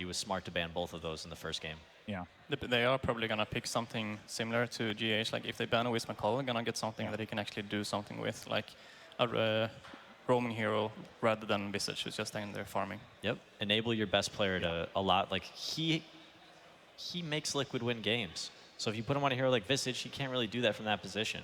was smart to ban both of those in the first game. Yeah. They are probably going to pick something similar to GH. Like if they ban a Wismacall, they're going to get something that he can actually do something with, like a roaming hero rather than Visage, who's just standing there farming. Yep. Enable your best player to a lot. Like he makes Liquid win games. So if you put him on a hero like Visage, he can't really do that from that position.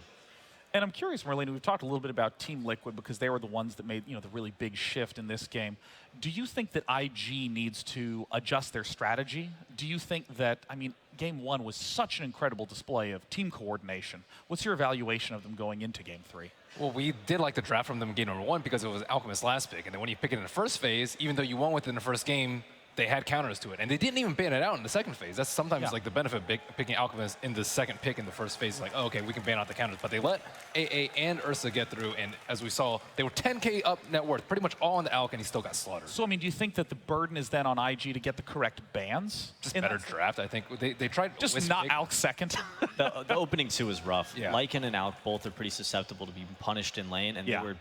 And I'm curious, Marlena, we've talked a little bit about Team Liquid because they were the ones that made the really big shift in this game. Do you think that IG needs to adjust their strategy? Do you think that, I mean, Game 1 was such an incredible display of team coordination. What's your evaluation of them going into Game 3? Well, we did like the draft from them in Game number 1 because it was Alchemist's last pick. And then when you pick it in the first phase, even though you won within the first game, they had counters to it. And they didn't even ban it out in the second phase. That's sometimes like the benefit of picking Alchemist in the second pick in the first phase. Like, oh, okay, we can ban out the counters. But they let AA and Ursa get through. And as we saw, they were 10K up net worth, pretty much all on the Alch, and he still got slaughtered. So, I mean, do you think that the burden is then on IG to get the correct bans? Just better draft, I think. They tried just not Alch second. the opening 2 was rough. Yeah. Lycan and Alch both are pretty susceptible to being punished in lane. And they were...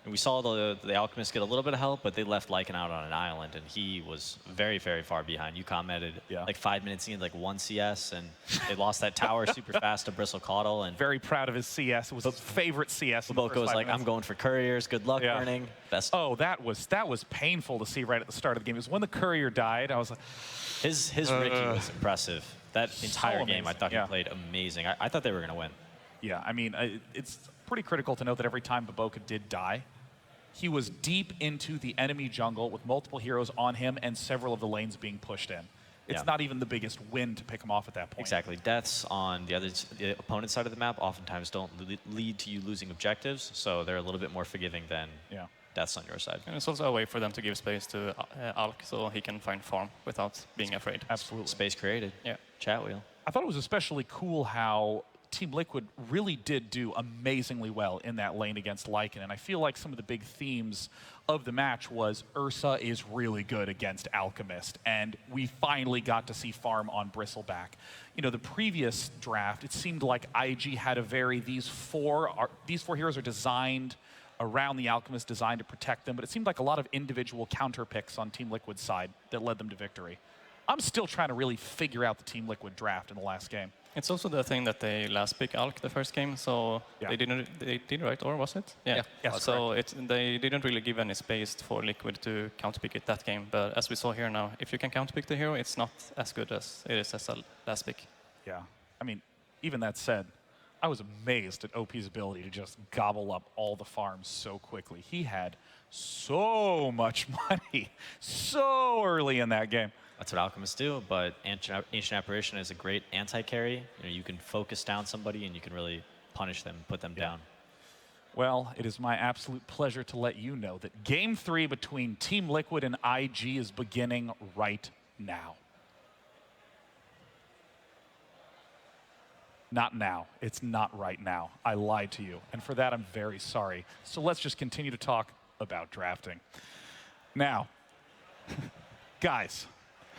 And we saw the Alchemist get a little bit of help, but they left Lycan out on an island, and he was very, very far behind. You commented like 5 minutes in, like 1 CS, and they lost that tower super fast to Bristlecaudle. And very proud of his CS. It was his favorite CS. Both goes like, I'm going for couriers. Good luck, Burning. Best. Oh, that was painful to see right at the start of the game. It was when the courier died. I was like, his Riki was impressive. That entire game, I thought he played amazing. I thought they were going to win. Yeah, I mean, it's pretty critical to note that every time Baboka did die, he was deep into the enemy jungle with multiple heroes on him and several of the lanes being pushed in. It's not even the biggest win to pick him off at that point. Exactly. Deaths on the opponent's side of the map oftentimes don't lead to you losing objectives, so they're a little bit more forgiving than deaths on your side. And it's also a way for them to give space to Alch so he can find farm without being afraid. Absolutely. Space created. Yeah. Chat wheel. I thought it was especially cool how Team Liquid really did do amazingly well in that lane against Lycan, and I feel like some of the big themes of the match was Ursa is really good against Alchemist, and we finally got to see farm on Bristleback. You know, the previous draft, it seemed like IG had a very, these four heroes are designed around the Alchemist, designed to protect them, but it seemed like a lot of individual counter picks on Team Liquid's side that led them to victory. I'm still trying to really figure out the Team Liquid draft in the last game. It's also the thing that they last picked Alch the first game, so they did right, or was it? Yeah. So they didn't really give any space for Liquid to counterpick it that game. But as we saw here now, if you can counterpick the hero, it's not as good as it is as a last pick. Yeah. I mean, even that said, I was amazed at OP's ability to just gobble up all the farms so quickly. He had so much money so early in that game. That's what Alchemists do, but Ancient Apparition is a great anti-carry. You know, you can focus down somebody and you can really punish them, put them down. Well, it is my absolute pleasure to let you know that Game 3 between Team Liquid and IG is beginning right now. Not now. It's not right now. I lied to you, and for that I'm very sorry. So let's just continue to talk about drafting. Now, guys,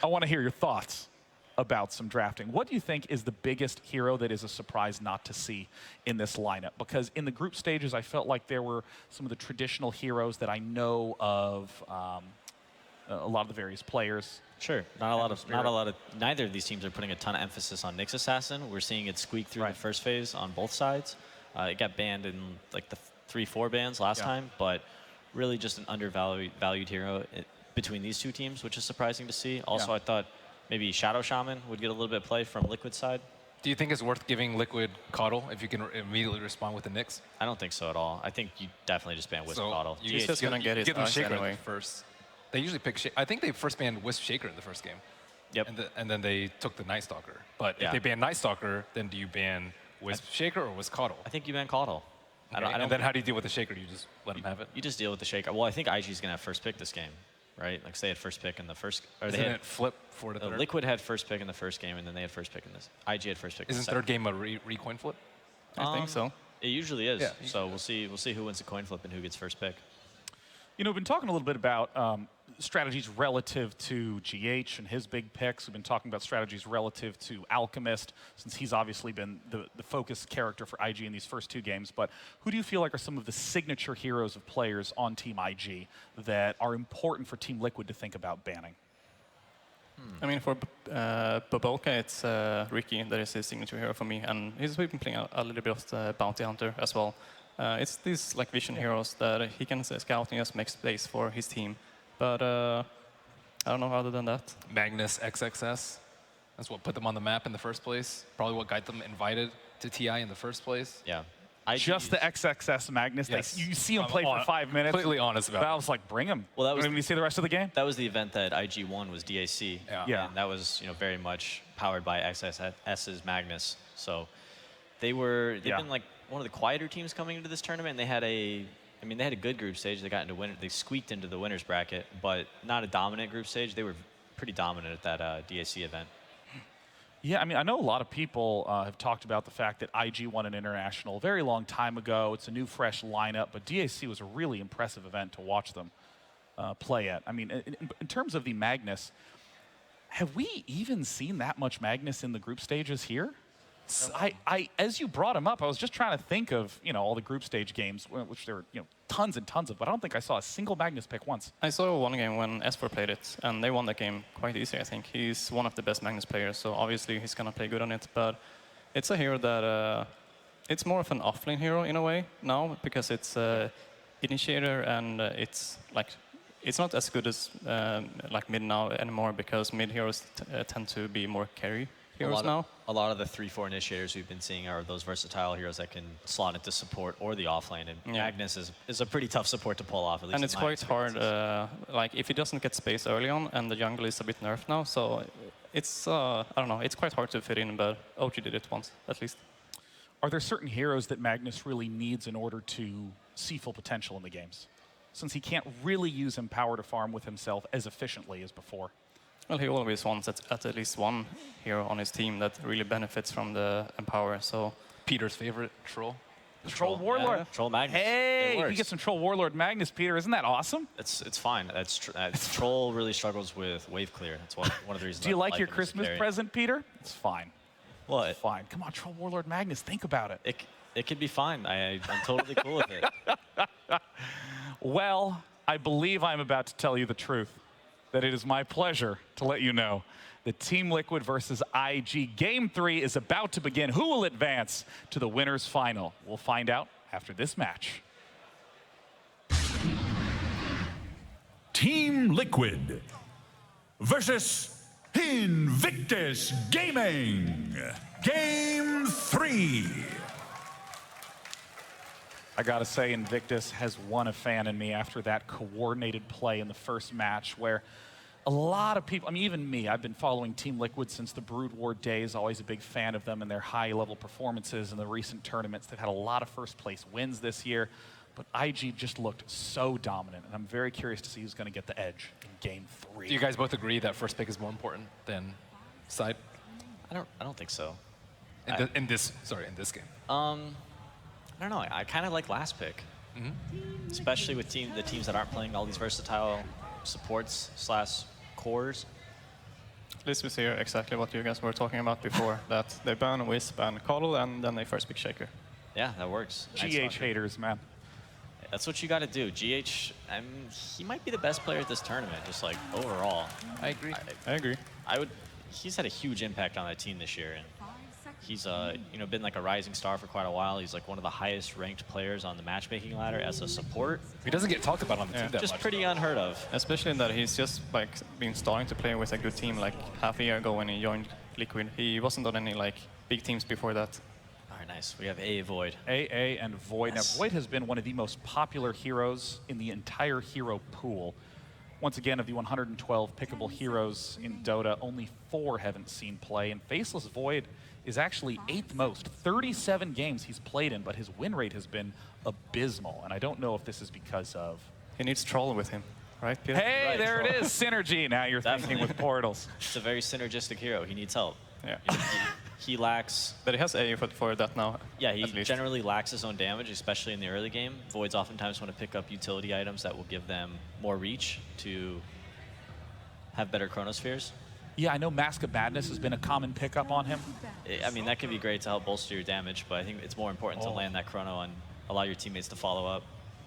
I want to hear your thoughts about some drafting. What do you think is the biggest hero that is a surprise not to see in this lineup? Because in the group stages, I felt like there were some of the traditional heroes that I know of, a lot of the various players. Sure, neither of these teams are putting a ton of emphasis on Nyx Assassin. We're seeing it squeak through the first phase on both sides. It got banned in like the 3-4 bans last time, but really just an undervalued hero between these two teams, which is surprising to see. Also, I thought maybe Shadow Shaman would get a little bit of play from Liquid side. Do you think it's worth giving Liquid Caudle if you can immediately respond with the Nyx? I don't think so at all. I think you definitely just ban Wisp Caudle. He's just going to get his Shaker anyway. first. They usually pick Shaker. I think they first banned Wisp Shaker in the first game. Yep. And then they took the Night Stalker. But if they ban Night Stalker, then do you ban Wisp Shaker or Wisp Caudle? I think you ban Caudle. Okay. And then how do you deal with the Shaker? You just let him have it? You just deal with the Shaker. Well, I think IG's going to have first pick this game, right? Like, say they had first pick in the first... Or Isn't it flip for the third? Liquid had first pick in the first game, and then they had first pick in this. IG had first pick in the second. Isn't third game a recoin flip? I think so. It usually is. Yeah, so we'll see who wins the coin flip and who gets first pick. You know, we've been talking a little bit about strategies relative to GH and his big picks. We've been talking about strategies relative to Alchemist, since he's obviously been the focus character for IG in these first two games. But who do you feel like are some of the signature heroes of players on Team IG that are important for Team Liquid to think about banning? I mean, for Boboka, it's Ricky that is his signature hero for me, and he's been playing a little bit of the Bounty Hunter as well. It's these like vision heroes that he can scout and just make space for his team. But I don't know other than that. Magnus XXS. That's what put them on the map in the first place. Probably what got them invited to TI in the first place. Yeah. Just the XXS Magnus. Yes. You see him play for 5 minutes. Completely honest about it. Valve's like, bring him. Well, that was. When we see the rest of the game. That was the event that IG won, was DAC. Yeah. And that was, you know, very much powered by XSS's Magnus. So they've been like one of the quieter teams coming into this tournament. They had a good group stage. They got into they squeaked into the winners bracket, but not a dominant group stage. They were pretty dominant at that DAC event. Yeah, I mean, I know a lot of people have talked about the fact that IG won an international a very long time ago. It's a new, fresh lineup, but DAC was a really impressive event to watch them play at. I mean, in terms of the Magnus, have we even seen that much Magnus in the group stages here? As you brought him up, I was just trying to think of, you know, all the group stage games, which there were, you know, tons and tons of, but I don't think I saw a single Magnus pick once. I saw one game when S4 played it, and they won that game quite easy, I think. He's one of the best Magnus players, so obviously he's going to play good on it. But it's a hero that, it's more of an offlane hero in a way now, because it's initiator, and it's not as good as like mid now anymore, because mid heroes tend to be more carry heroes now. A lot of the 3-4 initiators we've been seeing are those versatile heroes that can slot into support or the offlane, and Magnus is a pretty tough support to pull off, at least. And it's quite hard, like if he doesn't get space early on, and the jungle is a bit nerfed now, so it's, I don't know, it's quite hard to fit in, but OG did it once, at least. Are there certain heroes that Magnus really needs in order to see full potential in the games, since he can't really use Empower to farm with himself as efficiently as before? Well, he always wants at least one hero on his team that really benefits from the Empower, so... Peter's favorite troll. Troll Warlord. Yeah. Troll Magnus. Hey, you get some Troll Warlord Magnus, Peter. Isn't that awesome? It's fine. Troll really struggles with wave clear. That's one of the reasons. Do you like your Christmas present, Peter? It's fine. What? It's fine. Come on, Troll Warlord Magnus. Think about it. It could be fine. I'm totally cool with it. Well, I believe I'm about to tell you the truth. That it is my pleasure to let you know that Team Liquid versus IG Game 3 is about to begin. Who will advance to the winners final? We'll find out after this match. Team Liquid versus Invictus Gaming. Game 3. I gotta say, Invictus has won a fan in me after that coordinated play in the first match, where a lot of people, I mean, even me, I've been following Team Liquid since the Brood War days, always a big fan of them and their high-level performances in the recent tournaments. They've had a lot of first-place wins this year, but IG just looked so dominant, and I'm very curious to see who's gonna get the edge in Game 3. Do you guys both agree that first pick is more important than side? I don't think so. In this game. I don't know. I kind of like last pick, especially with the teams that aren't playing all these versatile supports / cores. This was here exactly what you guys were talking about before, that they ban Wisp and Coddle, and then they first pick Shaker. Yeah, that works. GH haters, man. That's what you got to do. GH, he might be the best player at this tournament, just like overall. I agree. I agree. He's had a huge impact on that team this year, and he's been like a rising star for quite a while. He's like one of the highest ranked players on the matchmaking ladder as a support. He doesn't get talked about on the team that just much. Pretty unheard of. Especially in that he's just like been starting to play with a good team like half a year ago when he joined Liquid. He wasn't on any like big teams before that. All right, nice. We have A Void. AA and Void. Yes. Now, Void has been one of the most popular heroes in the entire hero pool. Once again, of the 112 pickable heroes in Dota, only 4 haven't seen play, and Faceless Void is actually 8th most. 37 games he's played in, but his win rate has been abysmal, and I don't know if this is because of... He needs Troll with him, right, Peter? Hey, Right, there it is, synergy. Now you're thinking with portals. It's a very synergistic hero. He needs help. Yeah. He lacks... But he has A for that now. Yeah, he at least. generally lacks his own damage, especially in the early game. Voids oftentimes want to pick up utility items that will give them more reach to have better chronospheres. Yeah, I know Mask of Madness has been a common pickup on him. I mean, that can be great to help bolster your damage, but I think it's more important to land that chrono and allow your teammates to follow up.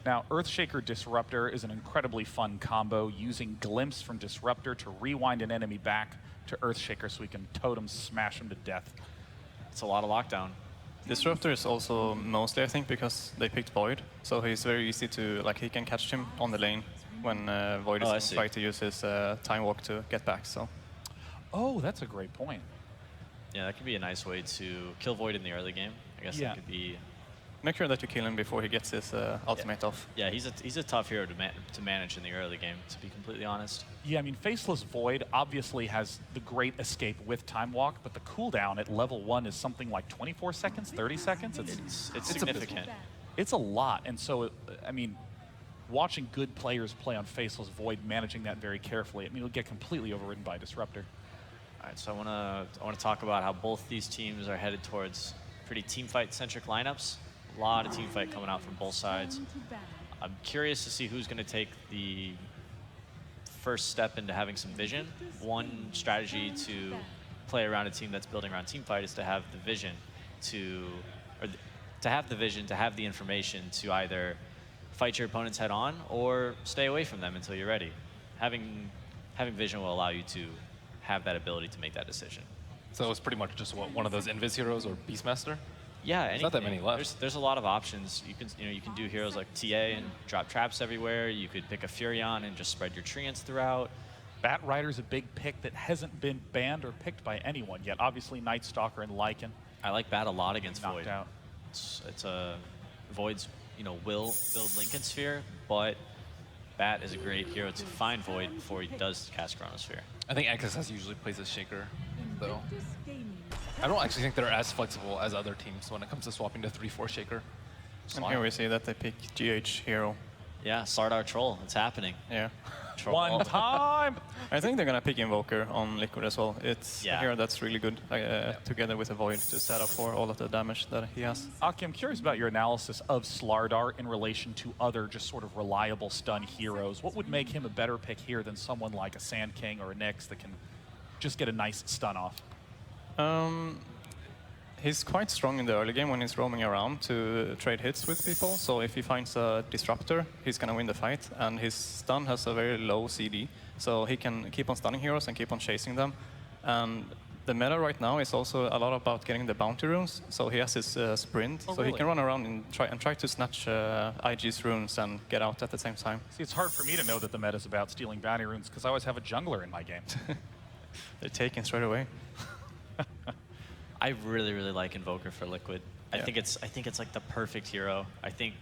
Now, Earthshaker Disruptor is an incredibly fun combo, using Glimpse from Disruptor to rewind an enemy back to Earthshaker so we can totem smash him to death. It's a lot of lockdown. Disruptor is also mostly, I think, because they picked Void, so he's very easy to, like, he can catch him on the lane when Void is trying to use his time walk to get back, so. Oh, that's a great point. Yeah, that could be a nice way to kill Void in the early game. I guess that could be... Make sure that you kill him before he gets his ultimate off. Yeah, he's a tough hero to manage in the early game, to be completely honest. Yeah, I mean, Faceless Void obviously has the great escape with Time Walk, but the cooldown at level 1 is something like 24 seconds, 30 seconds? It's significant. It's a lot, and so, I mean, watching good players play on Faceless Void, managing that very carefully, I mean, it'll get completely overridden by Disruptor. All right, so I want to talk about how both these teams are headed towards pretty teamfight-centric lineups. A lot of teamfight coming out from both sides. I'm curious to see who's going to take the first step into having some vision. One strategy to play around a team that's building around teamfight is to have the vision to have the information to either fight your opponents head on or stay away from them until you're ready. Having vision will allow you to have that ability to make that decision. So it's pretty much just one of those Invis heroes or Beastmaster? Yeah, there's not that many left. There's a lot of options. You can do heroes like TA and drop traps everywhere. You could pick a Furion and just spread your treants throughout. Bat Rider's a big pick that hasn't been banned or picked by anyone yet. Obviously, Night Stalker and Lycan. I like Bat a lot against knocked Void. Out. It's a Void's will build Lincoln Sphere, but Bat is a great hero to find Void before he does cast Chronosphere. I think XSS usually plays as Shaker, though. I don't actually think they're as flexible as other teams when it comes to swapping to 3-4 Shaker. And here we see that they pick GH hero. Yeah, Sardar Troll. It's happening. Yeah. Troll. One time! I think they're going to pick Invoker on Liquid as well. It's a hero that's really good together with a Void to set up for all of the damage that he has. Aki, I'm curious about your analysis of Slardar in relation to other just sort of reliable stun heroes. What would make him a better pick here than someone like a Sand King or a Nyx that can just get a nice stun off? He's quite strong in the early game when he's roaming around to trade hits with people. So if he finds a Disruptor, he's going to win the fight. And his stun has a very low CD, so he can keep on stunning heroes and keep on chasing them. And the meta right now is also a lot about getting the bounty runes. So he has his sprint, so he can run around and try to snatch IG's runes and get out at the same time. See, it's hard for me to know that the meta is about stealing bounty runes because I always have a jungler in my game. They're taken straight away. I really, really like Invoker for Liquid. I think it's like the perfect hero. I think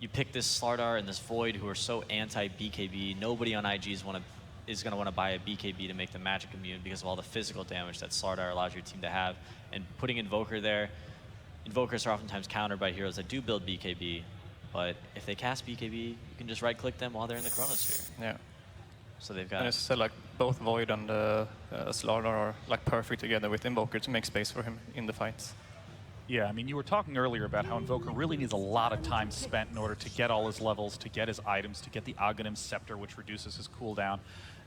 you pick this Slardar and this Void who are so anti-BKB. Nobody on IG is going to want to buy a BKB to make them magic immune because of all the physical damage that Slardar allows your team to have. And putting Invoker there, Invokers are oftentimes countered by heroes that do build BKB. But if they cast BKB, you can just right-click them while they're in the Chronosphere. Yeah. So they've got. And as I said, like both Void and Slardar are like perfect together with Invoker to make space for him in the fights. Yeah, I mean, you were talking earlier about how Invoker really needs a lot of time spent in order to get all his levels, to get his items, to get the Aghanim Scepter, which reduces his cooldown.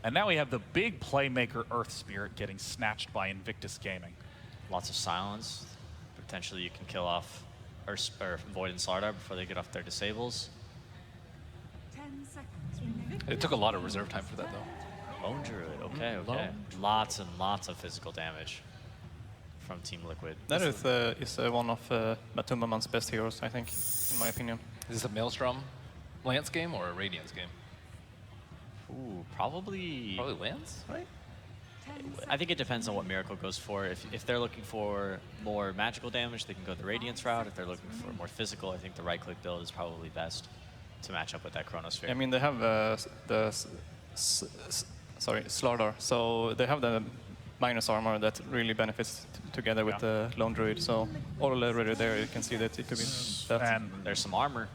And now we have the big playmaker Earth Spirit getting snatched by Invictus Gaming. Lots of silence. Potentially you can kill off Void and Slardar before they get off their disables. 10 seconds. It took a lot of reserve time for that, though. Lone Druid, okay. Lots and lots of physical damage from Team Liquid. That is one of Matumbaman's best heroes, I think, in my opinion. Is this a Maelstrom Lance game or a Radiance game? Ooh, probably Lance, right? I think it depends on what Miracle goes for. If they're looking for more magical damage, they can go the Radiance route. If they're looking for more physical, I think the right-click build is probably best to match up with that Chronosphere. I mean, they have Slardar, so they have the minus armor that really benefits together with the Lone Druid. So already there, you can see that it could be that. And there's some armor.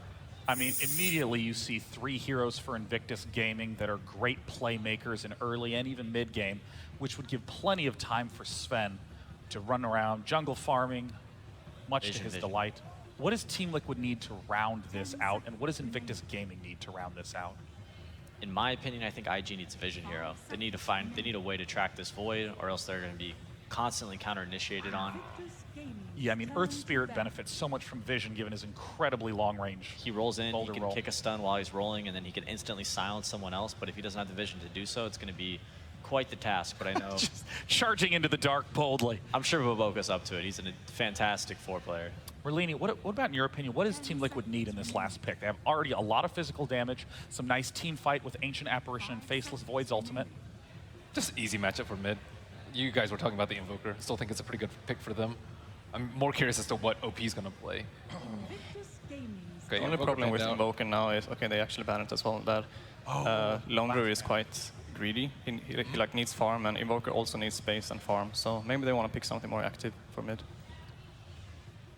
I mean, immediately you see 3 heroes for Invictus Gaming that are great playmakers in early and even mid-game, which would give plenty of time for Sven to run around jungle farming, much to his delight. What does Team Liquid need to round this out, and what does Invictus Gaming need to round this out? In my opinion, I think IG needs a vision hero. They need a way to track this Void, or else they're going to be constantly counter-initiated on. Yeah, I mean, Earth Spirit benefits so much from vision, given his incredibly long range. He rolls in, he boulder can roll. kick a stun while he's rolling, and then he can instantly silence someone else. But if he doesn't have the vision to do so, it's going to be quite the task. But I know Just charging into the dark boldly. I'm sure Boboka's up to it. He's a fantastic 4-player. Merlini, what about in your opinion? What does Team Liquid need in this last pick? They have already a lot of physical damage, some nice team fight with Ancient Apparition and Faceless Void's ultimate. Just easy matchup for mid. You guys were talking about the Invoker. Still think it's a pretty good pick for them. I'm more curious as to what OP is going to play. Invictus Gaming's Okay, The only Invoker problem with banned out. Invoker now is, okay, they actually banned it as well, that Lone Druid is quite greedy. He like needs farm, and Invoker also needs space and farm. So maybe they want to pick something more active for mid.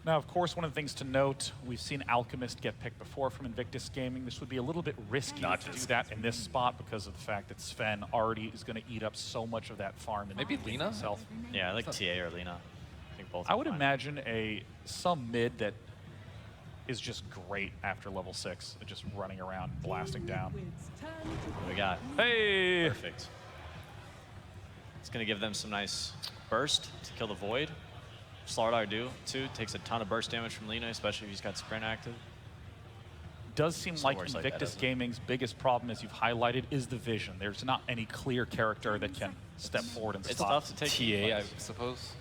Now, of course, one of the things to note, we've seen Alchemist get picked before from Invictus Gaming. This would be a little bit risky to do that in this spot because of the fact that Sven already is going to eat up so much of that farm. Maybe Lina? Himself. Yeah, I like TA or Lina. I think both. I are would fine. imagine some mid that is just great after level 6, just running around, blasting down. Liquid's turn to What do we got? Hey! Perfect. It's going to give them some nice burst to kill the Void. Slardar too takes a ton of burst damage from Lina, especially if he's got Sprint active. Does seem So like works like that, Invictus doesn't it? Gaming's biggest problem, as you've highlighted, is the vision. There's not any clear character that can step forward and It's stop. tough to take. TA, I place. suppose.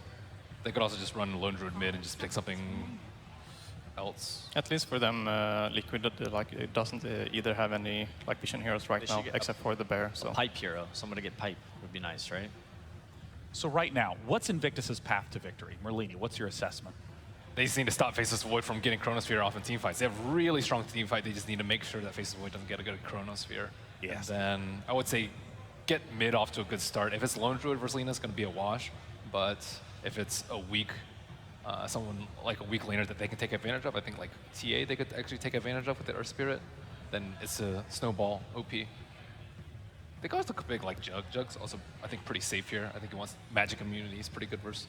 They could also just run Lone Druid mid and just pick something else. At least for them, Liquid like it doesn't either have any like vision heroes right They should now, get except for the bear. So Pipe hero, someone to get pipe would be nice, right? So right now, what's Invictus's path to victory? Merlini, what's your assessment? They just need to stop Faceless Void from getting Chronosphere off in team fights. They have really strong team fight. They just need to make sure that Faceless Void doesn't get a good Chronosphere. Yes. And then I would say get mid off to a good start. If it's Lone Druid versus Lina, it's going to be a wash. But if it's a weak, someone like a weak laner that they can take advantage of, I think like TA they could actually take advantage of with the Earth Spirit, then it's a snowball OP. They could also pick like Jug. Jug's also, I think, pretty safe here. I think he wants magic immunity. He's pretty good versus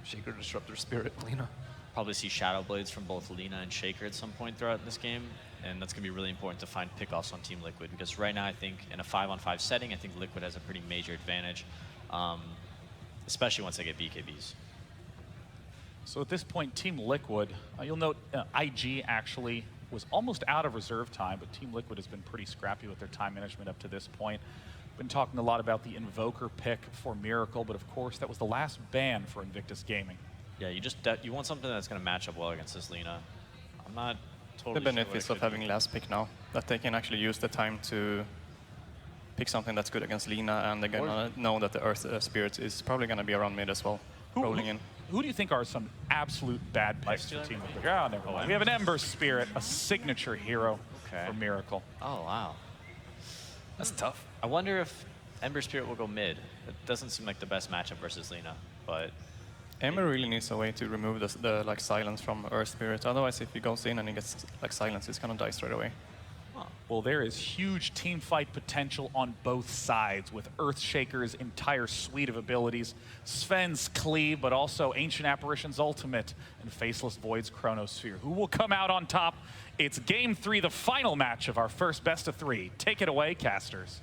Shaker, Disruptor, Spirit, Lina. Probably see Shadow Blades from both Lina and Shaker at some point throughout this game, and that's going to be really important to find pickoffs on Team Liquid, because right now I think in a 5-on-5 setting, I think Liquid has a pretty major advantage, especially once they get BKBs. So at this point, Team Liquid, you'll note IG actually was almost out of reserve time, but Team Liquid has been pretty scrappy with their time management up to this point. Been talking a lot about the Invoker pick for Miracle, but of course that was the last ban for Invictus Gaming. Yeah, you want something that's going to match up well against this Lina. I'm not totally the sure benefits what of it could having last pick now, that they can actually use the time to pick something that's good against Lina, and they're gonna know that the Earth Spirit is probably gonna be around mid as well, rolling in. Who do you think are some absolute bad picks for Lifestealer? Team Liquid? Oh, never mind. We have an Ember Spirit, a signature hero Okay. for Miracle. be. Oh, wow. That's tough. I wonder if Ember Spirit will go mid. It doesn't seem like the best matchup versus Lina, but Ember really needs a way to remove the like silence from Earth Spirit. Otherwise, if he goes in and he gets like silence, he's gonna die straight away. Well, there is huge team fight potential on both sides with Earthshaker's entire suite of abilities, Sven's Cleave, but also Ancient Apparition's Ultimate, and Faceless Void's Chronosphere. Who will come out on top? It's Game 3, the final match of our first best of 3. Take it away, casters.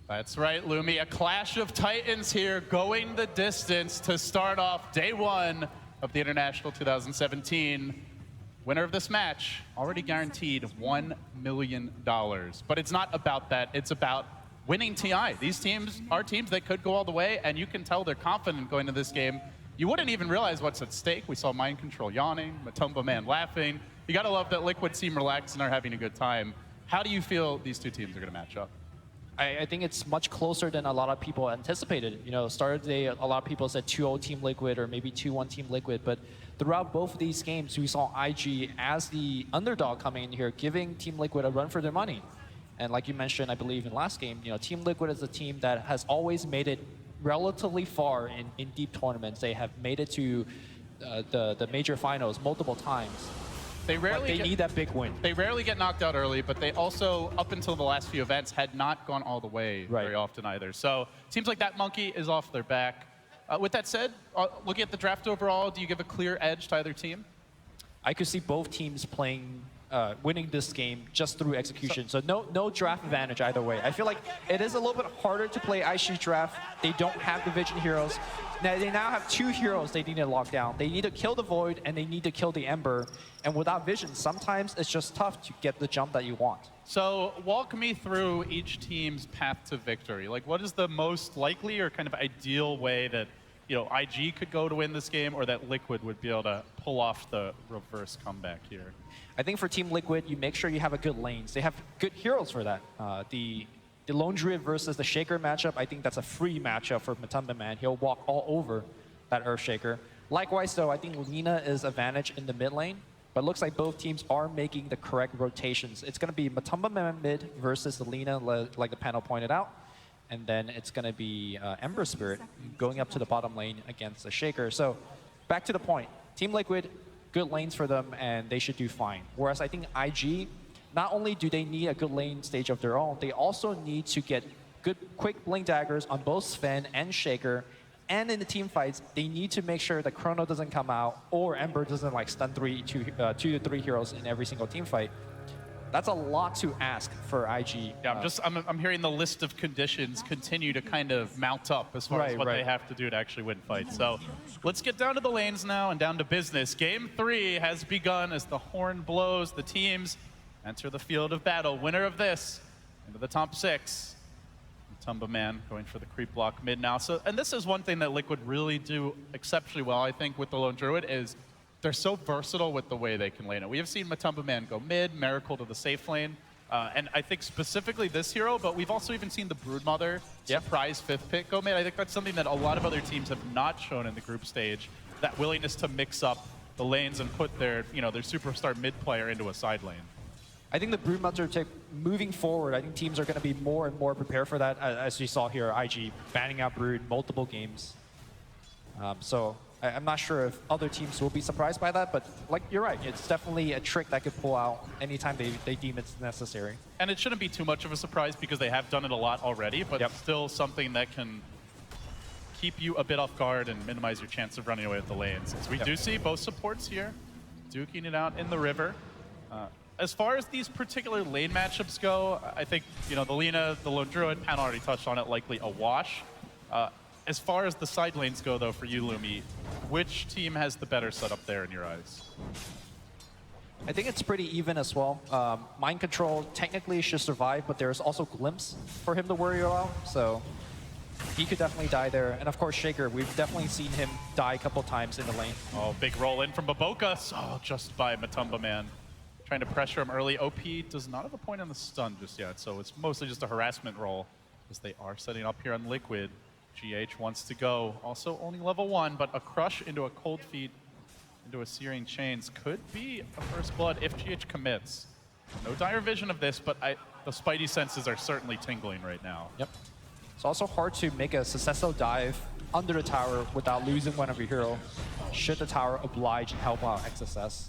That's right, Lumi. A clash of titans here, going the distance to start off day 1 of the International 2017. Winner of this match already guaranteed $1 million. But it's not about that. It's about winning TI. These teams are teams that could go all the way, and you can tell they're confident going into this game. You wouldn't even realize what's at stake. We saw Mind Control yawning, Matumba Man laughing. You gotta love that Liquid seem relaxed and are having a good time. How do you feel these two teams are gonna match up? I think it's much closer than a lot of people anticipated. You know, start of the day, a lot of people said 2-0 Team Liquid or maybe 2-1 Team Liquid, but throughout both of these games, we saw IG as the underdog coming in here, giving Team Liquid a run for their money. And like you mentioned, I believe in last game, you know, Team Liquid is a team that has always made it relatively far in deep tournaments. They have made it to the major finals multiple times. They But rarely they need that big win. They rarely get knocked out early, but they also, up until the last few events, had not gone all the way very often either. So seems like that monkey is off their back. With that said, looking at the draft overall, do you give a clear edge to either team? I could see both teams playing winning this game just through execution. So no draft advantage either way. I feel like it is a little bit harder to play IG draft. They don't have the Vision heroes. Now they now have 2 heroes they need to lock down. They need to kill the Void and they need to kill the Ember. And without Vision, sometimes it's just tough to get the jump that you want. So walk me through each team's path to victory. Like, what is the most likely or kind of ideal way that IG could go to win this game, or that Liquid would be able to pull off the reverse comeback here? I think for Team Liquid, you make sure you have a good lanes. They have good heroes for that. The Lone Druid versus the Shaker matchup, I think that's a free matchup for Matumba Man. He'll walk all over that Earthshaker. Likewise, though, I think Lina is advantage in the mid lane, but it looks like both teams are making the correct rotations. It's going to be Matumba Man mid versus the Lina, like the panel pointed out. And then it's going to be Ember Spirit going up to the bottom lane against the Shaker. So back to the point. Team Liquid, good lanes for them, and they should do fine. Whereas I think IG, not only do they need a good lane stage of their own, they also need to get good, quick blink daggers on both Sven and Shaker. And in the team fights, they need to make sure that Chrono doesn't come out or Ember doesn't like stun 2 to 3 heroes in every single team fight. That's a lot to ask for IG. Yeah, I'm hearing the list of conditions continue to kind of mount up as far as what they have to do to actually win fights. So let's get down to the lanes now and down to business. Game 3 has begun as the horn blows. The teams enter the field of battle. Winner of this into the top 6. Matumba Man going for the creep block mid now. So, and this is one thing that Liquid really do exceptionally well, I think, with the Lone Druid is they're so versatile with the way they can lane it. We have seen Matumba Man go mid, Miracle to the safe lane, and I think specifically this hero, but we've also even seen the Broodmother surprise 5th pick go mid. I think that's something that a lot of other teams have not shown in the group stage, that willingness to mix up the lanes and put their, their superstar mid player into a side lane. I think the Broodmother moving forward, I think teams are going to be more and more prepared for that, as you saw here, IG banning out Brood multiple games. So I'm not sure if other teams will be surprised by that, but like you're right, it's definitely a trick that could pull out anytime they deem it's necessary. And it shouldn't be too much of a surprise because they have done it a lot already, but still something that can keep you a bit off guard and minimize your chance of running away with the lanes. As we do see both supports here duking it out in the river. As far as these particular lane matchups go, I think the Lina, the Lone Druid, Pan already touched on it, likely a wash. As far as the side lanes go, though, for you, Lumi, which team has the better setup there in your eyes? I think it's pretty even as well. Mind Control technically should survive, but there's also Glimpse for him to worry about, so he could definitely die there. And of course, Shaker, we've definitely seen him die a couple times in the lane. Oh, big roll in from Baboka. Oh, just by Matumba Man. Trying to pressure him early. OP does not have a point on the stun just yet, so it's mostly just a harassment roll as they are setting up here on Liquid. GH wants to go. Also only level 1, but a crush into a cold feet, into a searing chains could be a first blood if GH commits. No dire vision of this, but the spidey senses are certainly tingling right now. Yep. It's also hard to make a successful dive under the tower without losing one of your hero, should the tower oblige and help out XSS.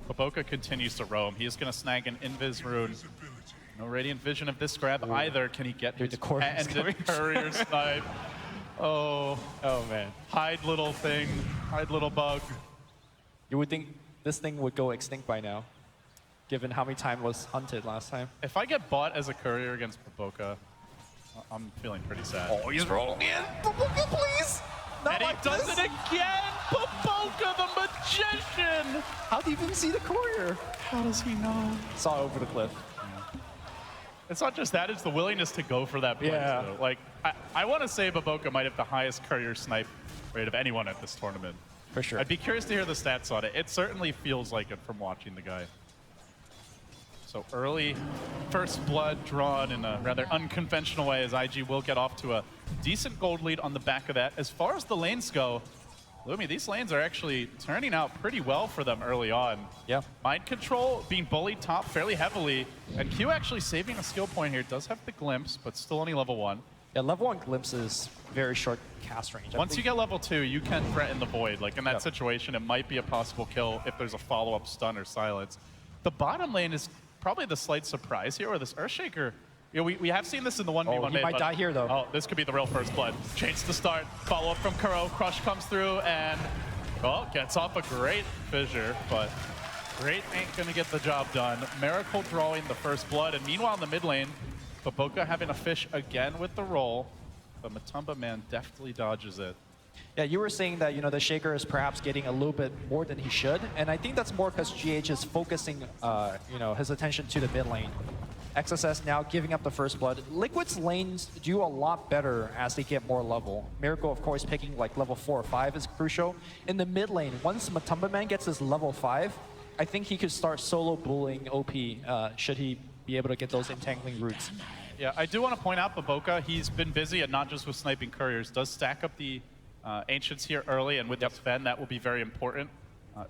Baboka continues to roam. He is going to snag an Invis rune. No Radiant Vision of this grab either. Can he get his courier snipe? Oh man. Hide little thing. Hide little bug. You would think this thing would go extinct by now, given how many times was hunted last time. If I get bought as a courier against Baboka, I'm feeling pretty sad. Oh, he's rolling in. Baboka, please. Not and like he does it again! Baboka, the magician! How do you even see the courier? How does he know? Saw over the cliff. It's not just that, it's the willingness to go for that play. Too. Like, I want to say Baboka might have the highest courier snipe rate of anyone at this tournament. For sure. I'd be curious to hear the stats on it. It certainly feels like it from watching the guy. So early first blood drawn in a rather unconventional way as IG will get off to a decent gold lead on the back of that. As far as the lanes go, Lumi, these lanes are actually turning out pretty well for them early on. Yeah. Mind Control being bullied top fairly heavily, and Q actually saving a skill point here. Does have the Glimpse, but still only level 1. Yeah, level 1 Glimpse is very short cast range. Once you get level 2, you can threaten the Void. Like in that situation, it might be a possible kill if there's a follow-up stun or silence. The bottom lane is probably the slight surprise here, where this Earthshaker, we have seen this in the 1v1 he might die here, though. Oh, this could be the real first blood. Chains to start, follow-up from Kuro, Crush comes through, and, gets off a great fissure, but Great ain't gonna get the job done. Miracle drawing the first blood, and meanwhile in the mid lane, Baboka having a fish again with the roll, but Matumba Man deftly dodges it. Yeah, you were saying that, you know, the Shaker is perhaps getting a little bit more than he should, and I think that's more because GH is focusing, you know, his attention to the mid lane. XSS now giving up the first blood. Liquid's lanes do a lot better as they get more level. Miracle, of course, picking like level 4 or 5 is crucial. In the mid lane, once Matumba Man gets his level 5, I think he could start solo bullying OP should he be able to get those entangling roots. Yeah, I do want to point out Baboka, he's been busy and not just with sniping couriers, does stack up the Ancients here early, and with the Sven, that will be very important.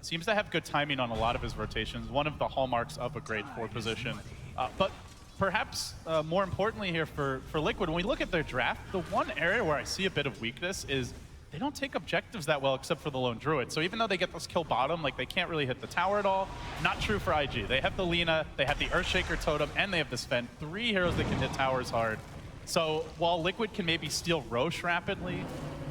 Seems to have good timing on a lot of his rotations, one of the hallmarks of a grade 4 position. But perhaps more importantly here for Liquid, when we look at their draft, the one area where I see a bit of weakness is they don't take objectives that well except for the Lone Druid. So even though they get this kill bottom, like they can't really hit the tower at all. Not true for IG. They have the Lina, they have the Earthshaker Totem, and they have the Sven. 3 heroes that can hit towers hard. So while Liquid can maybe steal Roche rapidly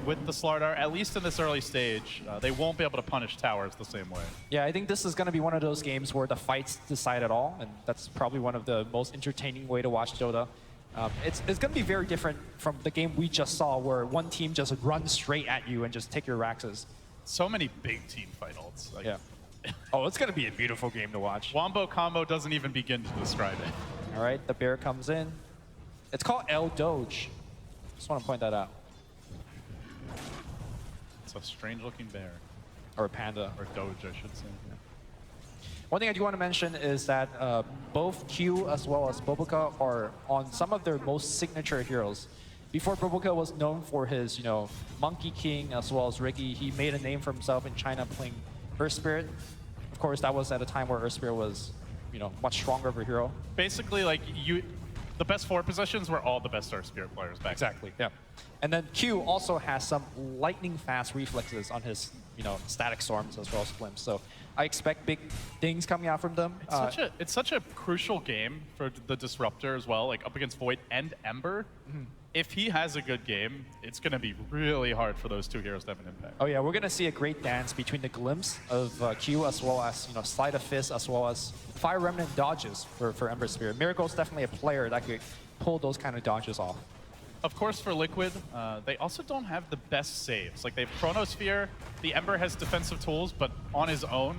with the Slardar, at least in this early stage, they won't be able to punish towers the same way. Yeah, I think this is going to be one of those games where the fights decide it all, and that's probably one of the most entertaining way to watch Dota. It's going to be very different from the game we just saw, where one team just runs straight at you and just take your Raxes. So many big team fight ults. Like, yeah. Oh, it's going to be a beautiful game to watch. Wombo combo doesn't even begin to describe it. All right, the bear comes in. It's called El Doge. Just want to point that out. It's a strange-looking bear. Or a panda. Or Doge, I should say. Yeah. One thing I do want to mention is that both Q as well as Baboka are on some of their most signature heroes. Before Baboka was known for his, you know, Monkey King as well as Ricky, he made a name for himself in China playing Earth Spirit. Of course, that was at a time where Earth Spirit was, you know, much stronger of a hero. Basically, like the best 4 positions were all the best Earth Spirit players back then. Exactly. Yeah. And then Q also has some lightning fast reflexes on his, you know, static storms as well as flims. So I expect big things coming out from them. It's such a crucial game for the Disruptor as well, like up against Void and Ember. Mm-hmm. If he has a good game, it's going to be really hard for those 2 heroes to have an impact. Oh yeah, we're going to see a great dance between the glimpse of Q as well as, you know, Sleight of Fist as well as Fire Remnant dodges for Ember Spirit. Miracle's definitely a player that could pull those kind of dodges off. Of course, for Liquid, they also don't have the best saves. Like, they have Chronosphere, the Ember has defensive tools, but on his own,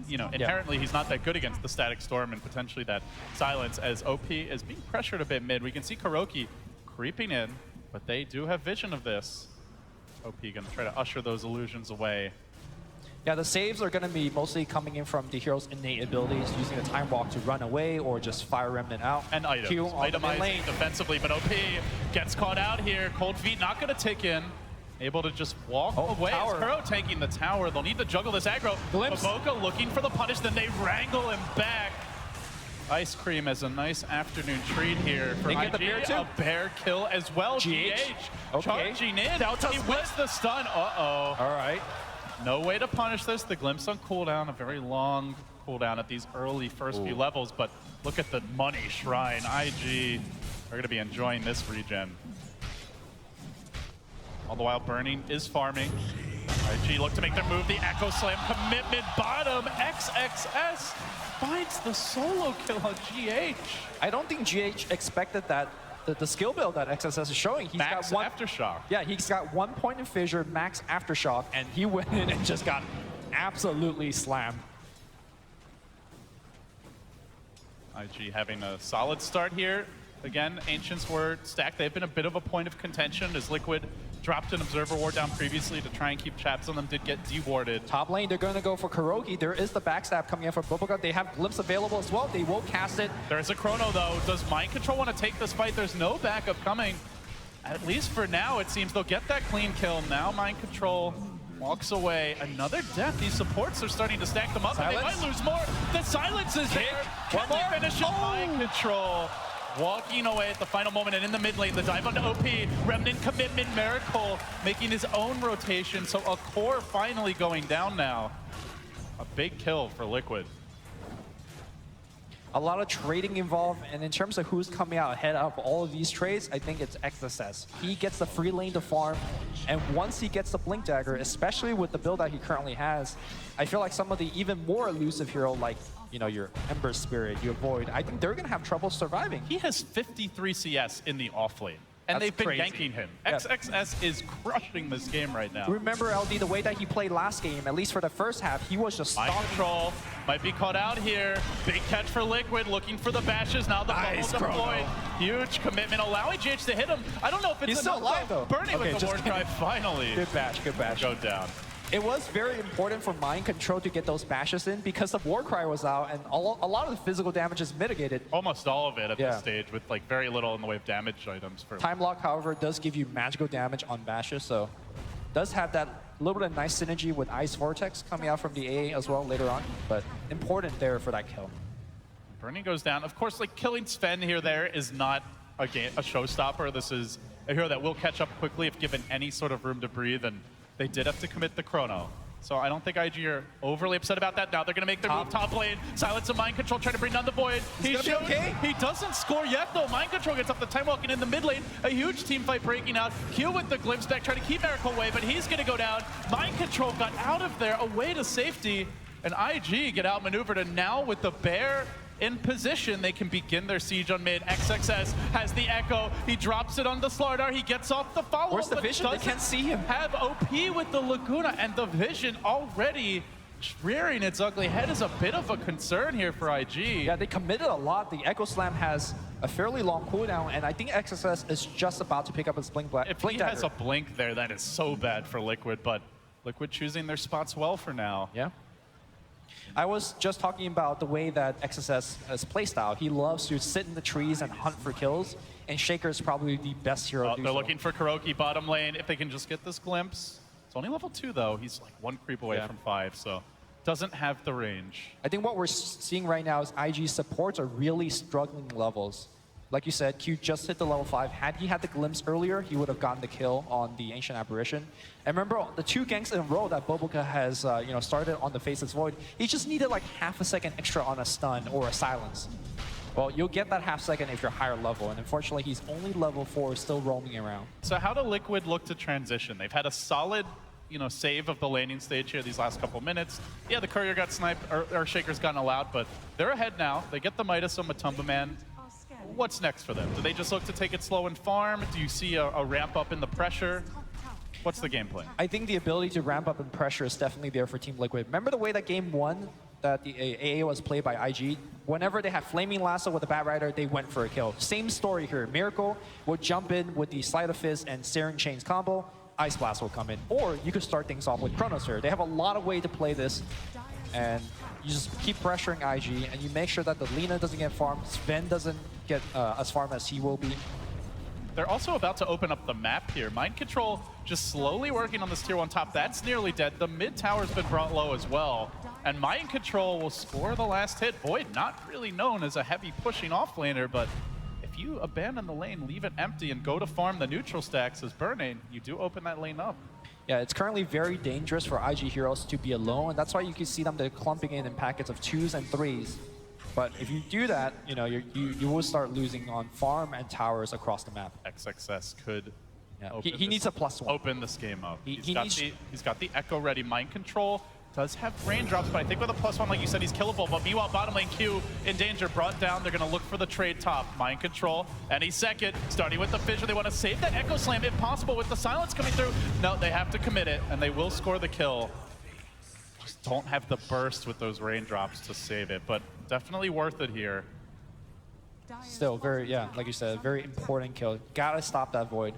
you know, inherently he's not that good against the Static Storm and potentially that Silence, as OP is being pressured a bit mid. We can see Kuroki creeping in, but they do have vision of this. OP gonna try to usher those illusions away. Yeah, the saves are going to be mostly coming in from the hero's innate abilities, using the Time Walk to run away or just Fire Remnant out. And items. Q on the mid lane. Defensively, but OP gets caught out here. Cold Feet not going to tick in. Able to just walk away. Tower. It's Kuro taking the tower. They'll need to juggle this aggro. Baboka looking for the punish, then they wrangle him back. Ice Cream as a nice afternoon treat here for IG. A bear kill as well. GH charging in. He wins the stun. Uh-oh. All right. No way to punish this. The Glimpse on cooldown, a very long cooldown at these early first few levels, but look at the money shrine. IG are going to be enjoying this regen. All the while, Burning is farming. IG look to make their move. The Echo Slam commitment bottom. XXS finds the solo kill on GH. I don't think GH expected that. The skill build that XSS is showing. He's max got 1 Aftershock. Yeah, he's got 1 point in Fissure, max Aftershock, and he went in and just got absolutely slammed. IG having a solid start here. Again, Ancients were stacked. They've been a bit of a point of contention as Liquid dropped an Observer Ward down previously to try and keep traps on them, did get dewarded. Top lane, they're going to go for Kuroki. There is the backstab coming in from Baboka. They have Glimpse available as well. They will cast it. There's a Chrono, though. Does Mind Control want to take this fight? There's no backup coming. At least for now, it seems they'll get that clean kill. Now Mind Control walks away. Another death. These supports are starting to stack them up, and they might lose more. The Silence is there. Can they finish it? Mind Control. Walking away at the final moment, and in the mid lane, the dive onto OP, Remnant commitment, Miracle making his own rotation, so a core finally going down now. A big kill for Liquid. A lot of trading involved, and in terms of who's coming out ahead of all of these trades, I think it's XSS. He gets the free lane to farm, and once he gets the Blink Dagger, especially with the build that he currently has, I feel like some of the even more elusive hero, like your Ember Spirit, your Void, I think they're gonna have trouble surviving. He has 53 CS in the off lane. And That's they've been crazy. ganking him. Yeah. XXS is crushing this game right now. Remember, LD, the way that he played last game, at least for the first half, he was just Mind stalking. control might be caught out here. Big catch for Liquid, looking for the bashes. Now the bubble deployed. Huge commitment, allowing GH to hit him. I don't know if it's He's still alive, though. Burning Okay, with the just ward drive, finally. Good bash, good bash. Go down. It was very important for Mind Control to get those bashes in because the Warcry was out and a lot of the physical damage is mitigated. Almost all of it at this stage with like very little in the way of damage items. For Time Lock, however, does give you magical damage on bashes, so does have that little bit of nice synergy with Ice Vortex coming out from the AA as well later on, but important there for that kill. Burning goes down. Of course, like killing Sven here there is not a showstopper. This is a hero that will catch up quickly if given any sort of room to breathe, and they did have to commit the chrono. So I don't think IG are overly upset about that. Now they're going to make their move top lane. Silence and Mind Control trying to bring down the Void. He doesn't score yet, though. Mind Control gets up the time walking in the mid lane. A huge team fight breaking out. Q with the glimpse back, trying to keep Miracle away, but he's going to go down. Mind Control got out of there, away to safety. And IG get outmaneuvered, and now with the Bear in position, they can begin their siege on mid. XXS has the Echo. He drops it on the Slardar. He gets off the follow-up. Where's the Vision? They can't see him. Have OP with the Laguna, and the Vision already rearing its ugly head is a bit of a concern here for IG. Yeah, they committed a lot. The Echo Slam has a fairly long cooldown, and I think XSS is just about to pick up his Blink Dagger. If he has a Blink there, that is so bad for Liquid, but Liquid choosing their spots well for now. Yeah. I was just talking about the way that XSS has playstyle. He loves to sit in the trees and hunt for kills, and Shaker is probably the best hero to do They're so. looking for Kuroki bottom lane. If they can just get this glimpse. It's only level 2, though. He's like 1 creep away from 5, so doesn't have the range. I think what we're seeing right now is IG supports are really struggling levels. Like you said, Q just hit the level 5. Had he had the glimpse earlier, he would have gotten the kill on the Ancient Apparition. And remember, the 2 ganks in a row that Boboka has started on the Faceless Void, he just needed like half a second extra on a stun or a silence. Well, you'll get that half second if you're higher level, and unfortunately, he's only level 4, still roaming around. So how do Liquid look to transition? They've had a solid save of the landing stage here these last couple minutes. Yeah, the Courier got sniped, or Shaker's gotten allowed, but they're ahead now. They get the Midas on Matumba Man. What's next for them? Do they just look to take it slow and farm? Do you see a ramp up in the pressure? What's the game plan? I think the ability to ramp up in pressure is definitely there for Team Liquid. Remember the way that game 1 that the AA was played by IG? Whenever they had Flaming Lasso with a Bat Rider, they went for a kill. Same story here. Miracle would jump in with the Sleight of Fist and Searing Chains combo. Ice Blast will come in. Or you could start things off with Chronosphere. They have a lot of ways to play this. And you just keep pressuring IG, and you make sure that the Lina doesn't get farmed, Sven doesn't get as farmed as he will be. They're also about to open up the map here. Mind Control just slowly working on this tier 1 top. That's nearly dead. The mid tower's been brought low as well. And Mind Control will score the last hit. Void, not really known as a heavy pushing offlaner, but if you abandon the lane, leave it empty, and go to farm the neutral stacks as Burning, you do open that lane up. Yeah, it's currently very dangerous for IG heroes to be alone, and that's why you can see them clumping in packets of 2s and 3s. But if you do that, you will start losing on farm and towers across the map. XXS could he needs a +1. Open this game up. He's got the Echo ready. Mind Control does have raindrops, but I think with a +1, like you said, he's killable. But meanwhile, bottom lane Q in danger, brought down. They're going to look for the trade top. Mind Control, any second, starting with the Fissure. They want to save that Echo Slam if possible with the silence coming through. No, they have to commit it, and they will score the kill. Just don't have the burst with those raindrops to save it, but definitely worth it here. Still very, like you said, very important kill. Gotta stop that Void.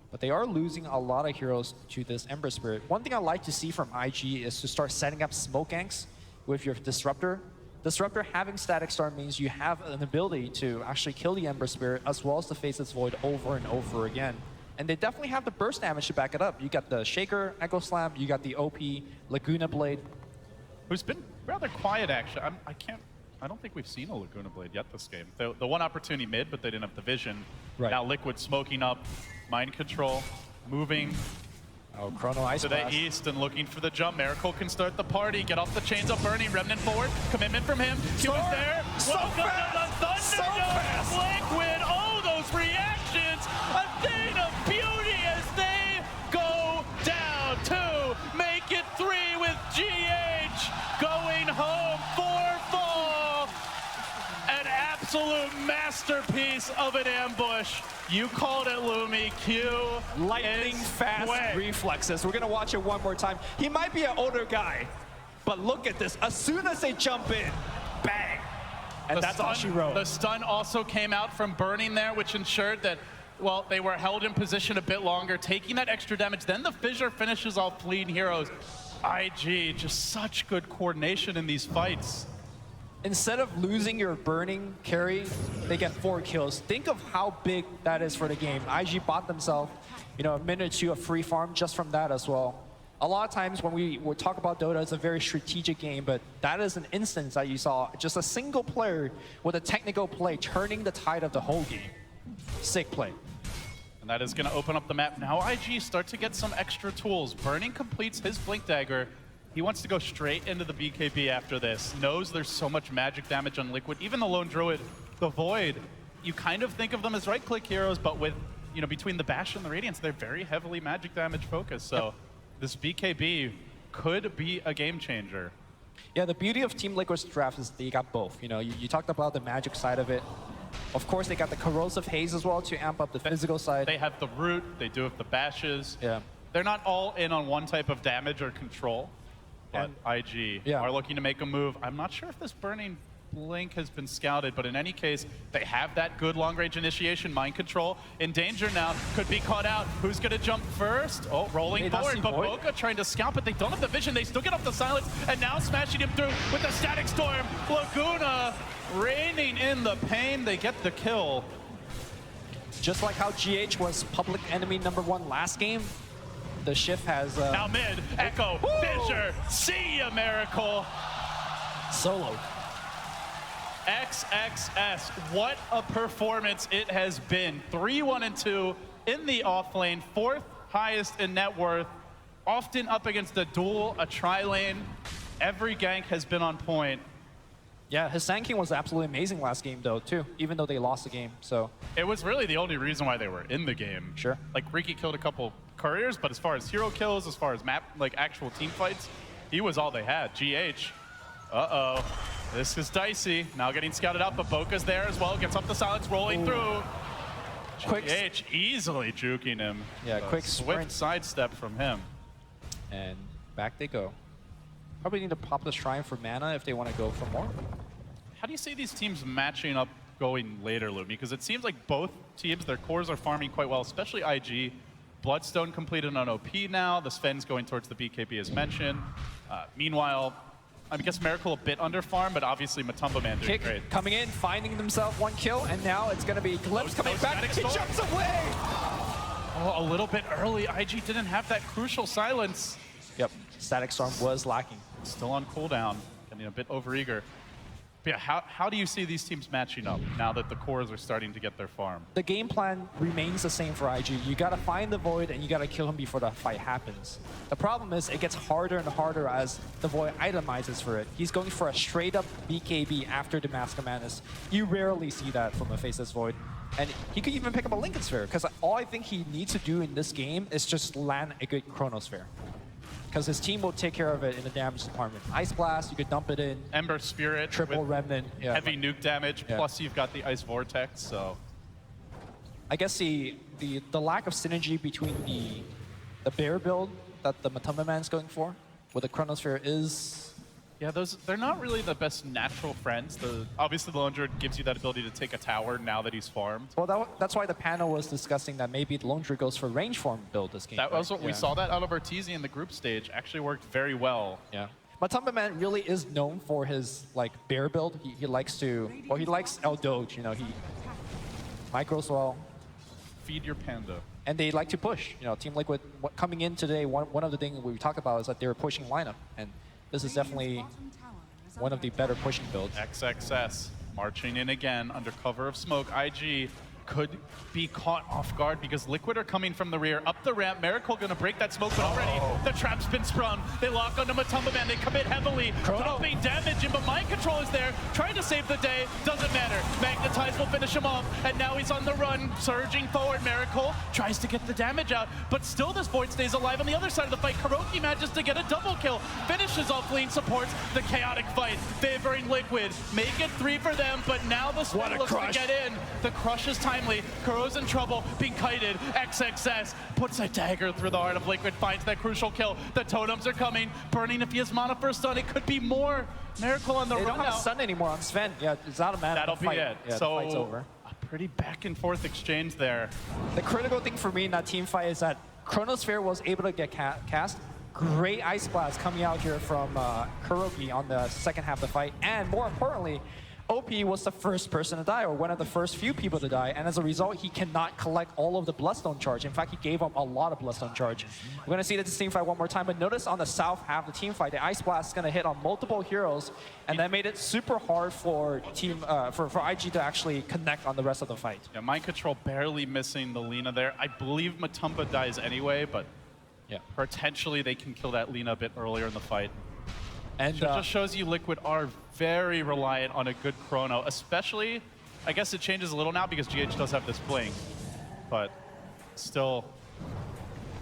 But they are losing a lot of heroes to this Ember Spirit. One thing I like to see from IG is to start setting up smoke ganks with your Disruptor. Disruptor having Static Storm means you have an ability to actually kill the Ember Spirit as well as the Faceless Void over and over again. And they definitely have the burst damage to back it up. You got the Shaker, Echo Slam, you got the OP, Laguna Blade. Who's been rather quiet, actually. I don't think we've seen a Laguna Blade yet this game. The one opportunity mid, but they didn't have the vision. Right. Now Liquid smoking up, Mind Control, moving. Oh, Chrono Ice To the Blast. east and looking for the jump. Miracle can start the party. Get off the chains of burning. Remnant forward. Commitment from him. Q is there. So Welcome fast. to the Thunderdome. Liquid. Oh, those reactions. A thing of beauty as they go down to make it 3 with GH going home for fall. An absolute masterpiece of an ambush. You called it, Lumi. Q Lightning is fast quick. reflexes. We're gonna watch it one more time. He might be an older guy, but look at this. As soon as they jump in, bang. And that's all she wrote. The stun also came out from burning there, which ensured that, well, they were held in position a bit longer, taking that extra damage. Then the fissure finishes off fleeing heroes. IG, just such good coordination in these fights. Instead of losing your burning carry, they get 4 kills. Think of how big that is for the game. IG bought themselves, a minute or two of free farm just from that as well. A lot of times when we talk about Dota, it's a very strategic game, but that is an instance that you saw just a single player with a technical play turning the tide of the whole game. Sick play. And that is going to open up the map. Now IG start to get some extra tools. Burning completes his Blink Dagger. He wants to go straight into the BKB after this. Knows there's so much magic damage on Liquid. Even the Lone Druid, the Void, you kind of think of them as right-click heroes, but with, between the Bash and the Radiance, they're very heavily magic damage focused. So this BKB could be a game changer. Yeah, the beauty of Team Liquid's draft is they got both. You talked about the magic side of it. Of course, they got the corrosive haze as well to amp up the physical side. They have the root, they do have the bashes. Yeah. They're not all in on one type of damage or control. But IG are looking to make a move. I'm not sure if this burning blink has been scouted, but in any case, they have that good long-range initiation, mind control. In danger now, could be caught out. Who's going to jump first? Oh, rolling forward, but Boca trying to scout, but they don't have the vision. They still get off the silence, and now smashing him through with the static storm. Laguna reigning in the pain. They get the kill. Just like how GH was public enemy #1 last game, the shift has... now mid, Echo, Fissure, see ya, Miracle. Solo. XXS, what a performance it has been. 3-1-2 in the off lane, 4th highest in net worth, often up against a duel, a tri-lane. Every gank has been on point. Yeah, his Sand King was absolutely amazing last game though, too, even though they lost the game, so. It was really the only reason why they were in the game. Sure. Like, Riki killed a couple couriers, but as far as hero kills, as far as map, actual team fights, he was all they had. GH, uh-oh. This is dicey. Now getting scouted out, but Boca's there as well. Gets up the silence, rolling through. Quick. GH easily juking him. Yeah, quick swift sprint. sidestep from him. And back they go. Probably need to pop the Shrine for mana if they want to go for more. How do you see these teams matching up going later, Lumi? Because it seems like both teams, their cores are farming quite well, especially IG. Bloodstone completed on OP now. The Sven's going towards the BKB as mentioned. Meanwhile, I guess Miracle a bit under farm, but obviously Matumba Man doing Kick great. coming in, finding themselves 1 kill, and now it's going to be Glimpse coming back. He jumps away! Oh, a little bit early. IG didn't have that crucial silence. Yep, Static Storm was lacking. Still on cooldown, getting a bit overeager. But yeah, how do you see these teams matching up now that the cores are starting to get their farm? The game plan remains the same for IG. You got to find the Void and you got to kill him before the fight happens. The problem is it gets harder and harder as the Void itemizes for it. He's going for a straight up BKB after the Mask of Madness. You rarely see that from a Faceless Void. And he could even pick up a Lincoln Sphere, because all I think he needs to do in this game is just land a good Chronosphere. Because his team will take care of it in the damage department. Ice Blast, you could dump it in. Ember Spirit. Triple with Remnant. Yeah. heavy nuke damage, plus you've got the Ice Vortex, so. I guess the lack of synergy between the bear build that the Matumba Man's going for with the Chronosphere is... Yeah, they're not really the best natural friends. Obviously, the Lone Druid gives you that ability to take a tower now that he's farmed. Well, that's why the panel was discussing that maybe the Lone Druid goes for range form build this game. That was what we saw that out of Arteezy in the group stage. Actually worked very well. Yeah. Matumba Man really is known for his bear build. He likes to, well, he likes El Doge. He micros well. Feed your panda. And they like to push. Team Liquid coming in today. One of the things we talked about is that they were pushing lineup, and this is definitely one of the better pushing builds. XXS marching in again under cover of smoke. IG could be caught off guard because Liquid are coming from the rear. Up the ramp, Miracle gonna break that smoke, but already the trap's been sprung. They lock onto Matumba Man, they commit heavily, dropping damage in, but Mind Control is there, trying to save the day, doesn't matter. Magnetize will finish him off, and now he's on the run, surging forward. Miracle tries to get the damage out, but still this Void stays alive on the other side of the fight. KuroKy manages to get a double kill, finishes off Lean, supports the chaotic fight, favoring Liquid. Make it 3 for them, but now the Sven looks to get in. The crush is timely. Kuro's in trouble, being kited. XXS puts a dagger through the heart of Liquid, finds that crucial kill. The totems are coming. Burning if he has mana for a stun. It could be more. Miracle on the run now. They don't have now. stun anymore on Sven. Yeah, it's not a mana. That'll be it. Yeah, so the fight's over. A pretty back and forth exchange there. The critical thing for me in that team fight is that Chronosphere was able to get cast. Great Ice Blast coming out here from KuroKy on the second half of the fight. And more importantly, OP was the first person to die, or one of the first few people to die, and as a result, he cannot collect all of the Bloodstone charge. In fact, he gave up a lot of Bloodstone charge. We're going to see this team fight one more time, but notice on the south half of the team fight, the Ice Blast is going to hit on multiple heroes, and that made it super hard for for IG to actually connect on the rest of the fight. Yeah, Mind Control barely missing the Lina there. I believe Matumba dies anyway, but yeah, potentially they can kill that Lina a bit earlier in the fight. And it just shows you Liquid are very reliant on a good chrono, especially, I guess it changes a little now because GH does have this blink, but still,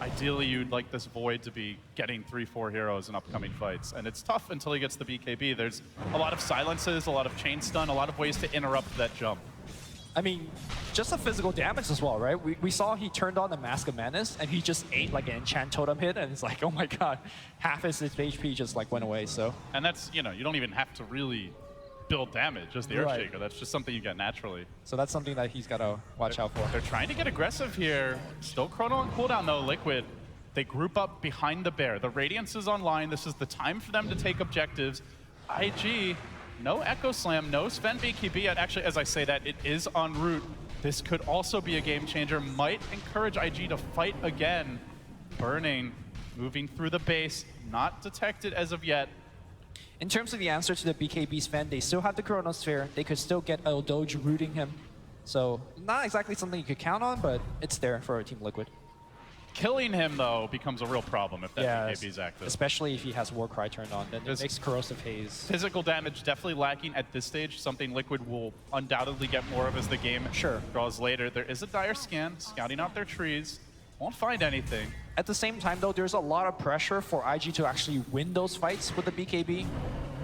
ideally you'd like this Void to be getting 3-4 heroes in upcoming fights, and it's tough until he gets the BKB. There's a lot of silences, a lot of chain stun, a lot of ways to interrupt that jump. I mean, just the physical damage as well, right? We saw he turned on the Mask of Madness, and he just ate like an enchant totem hit, and it's like, oh my god, half his HP just like went away, so. And that's, you know, you don't even have to really build damage as the Earthshaker. That's just something you get naturally. So that's something that he's got to watch out for. They're trying to get aggressive here. Still Chrono on cooldown though, Liquid. They group up behind the bear. The Radiance is online. This is the time for them to take objectives. IG, no Echo Slam, no Sven BKB yet. Actually, as I say that, it is en route. This could also be a game changer. Might encourage IG to fight again. Burning, moving through the base, not detected as of yet. In terms of the answer to the BKB Sven, they still have the Chronosphere. They could still get El Doge rooting him. So not exactly something you could count on, but it's there for Team Liquid. Killing him, though, becomes a real problem if that BKB is active. Especially if he has Warcry turned on, then it makes Corrosive Haze. Physical damage definitely lacking at this stage, something Liquid will undoubtedly get more of as the game draws later. There is a dire scan, scouting out their trees. Won't find anything. At the same time, though, there's a lot of pressure for IG to actually win those fights with the BKB.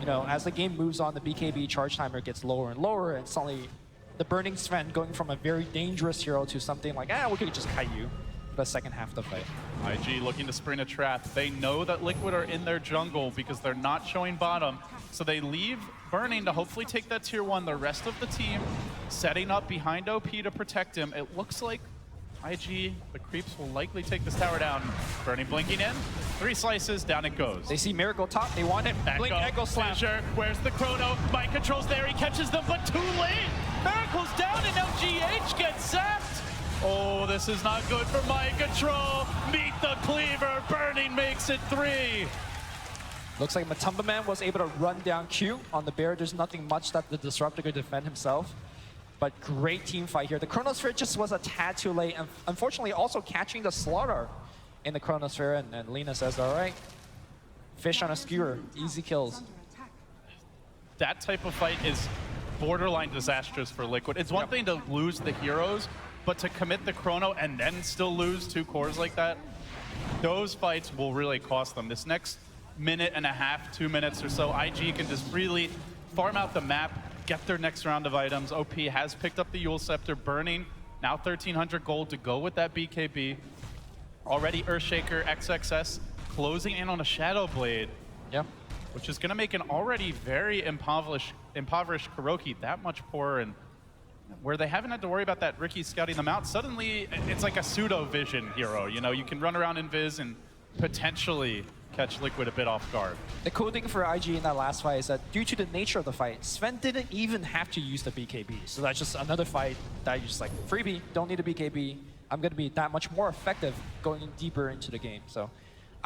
You know, as the game moves on, the BKB charge timer gets lower and lower, and suddenly the Burning Sven going from a very dangerous hero to something like, we could just kite you for the second half of the fight. IG looking to spring a trap. They know that Liquid are in their jungle because they're not showing bottom, so they leave Burning to hopefully take that tier 1. The rest of the team setting up behind OP to protect him. It looks like IG, the creeps will likely take this tower down. Burning blinking in, 3 slices, down it goes. They see Miracle top, they want it. Blink, Echo Slam. Where's the Chrono? Mind Control's there, he catches them, but too late. Miracle's down and now GH gets zapped. Oh, this is not good for Mind Control. Meet the Cleaver, Burning makes it 3. Looks like Matumba Man was able to run down Q on the bear. There's nothing much that the Disruptor could defend himself. But great team fight here. The Chronosphere just was a tad too late, and unfortunately also catching the Slaughter in the Chronosphere, and Lina says, all right, fish on a skewer, easy kills. That type of fight is borderline disastrous for Liquid. It's one thing to lose the heroes, but to commit the Chrono and then still lose 2 cores like that, those fights will really cost them. This next minute and a half, 2 minutes or so, IG can just really farm out the map, get their next round of items. OP has picked up the Yule Scepter, Burning, now 1,300 gold to go with that BKB. Already Earthshaker, XXS, closing in on a Shadow Blade. Yeah. Which is gonna make an already very impoverished KuroKy that much poorer, and where they haven't had to worry about that Ricky scouting them out, suddenly it's like a pseudo-vision hero. You know, you can run around in Viz and potentially catch Liquid a bit off guard. The cool thing for IG in that last fight is that due to the nature of the fight, Sven didn't even have to use the BKB. So that's just another fight that you're just like, freebie, don't need a BKB. I'm going to be that much more effective going deeper into the game. So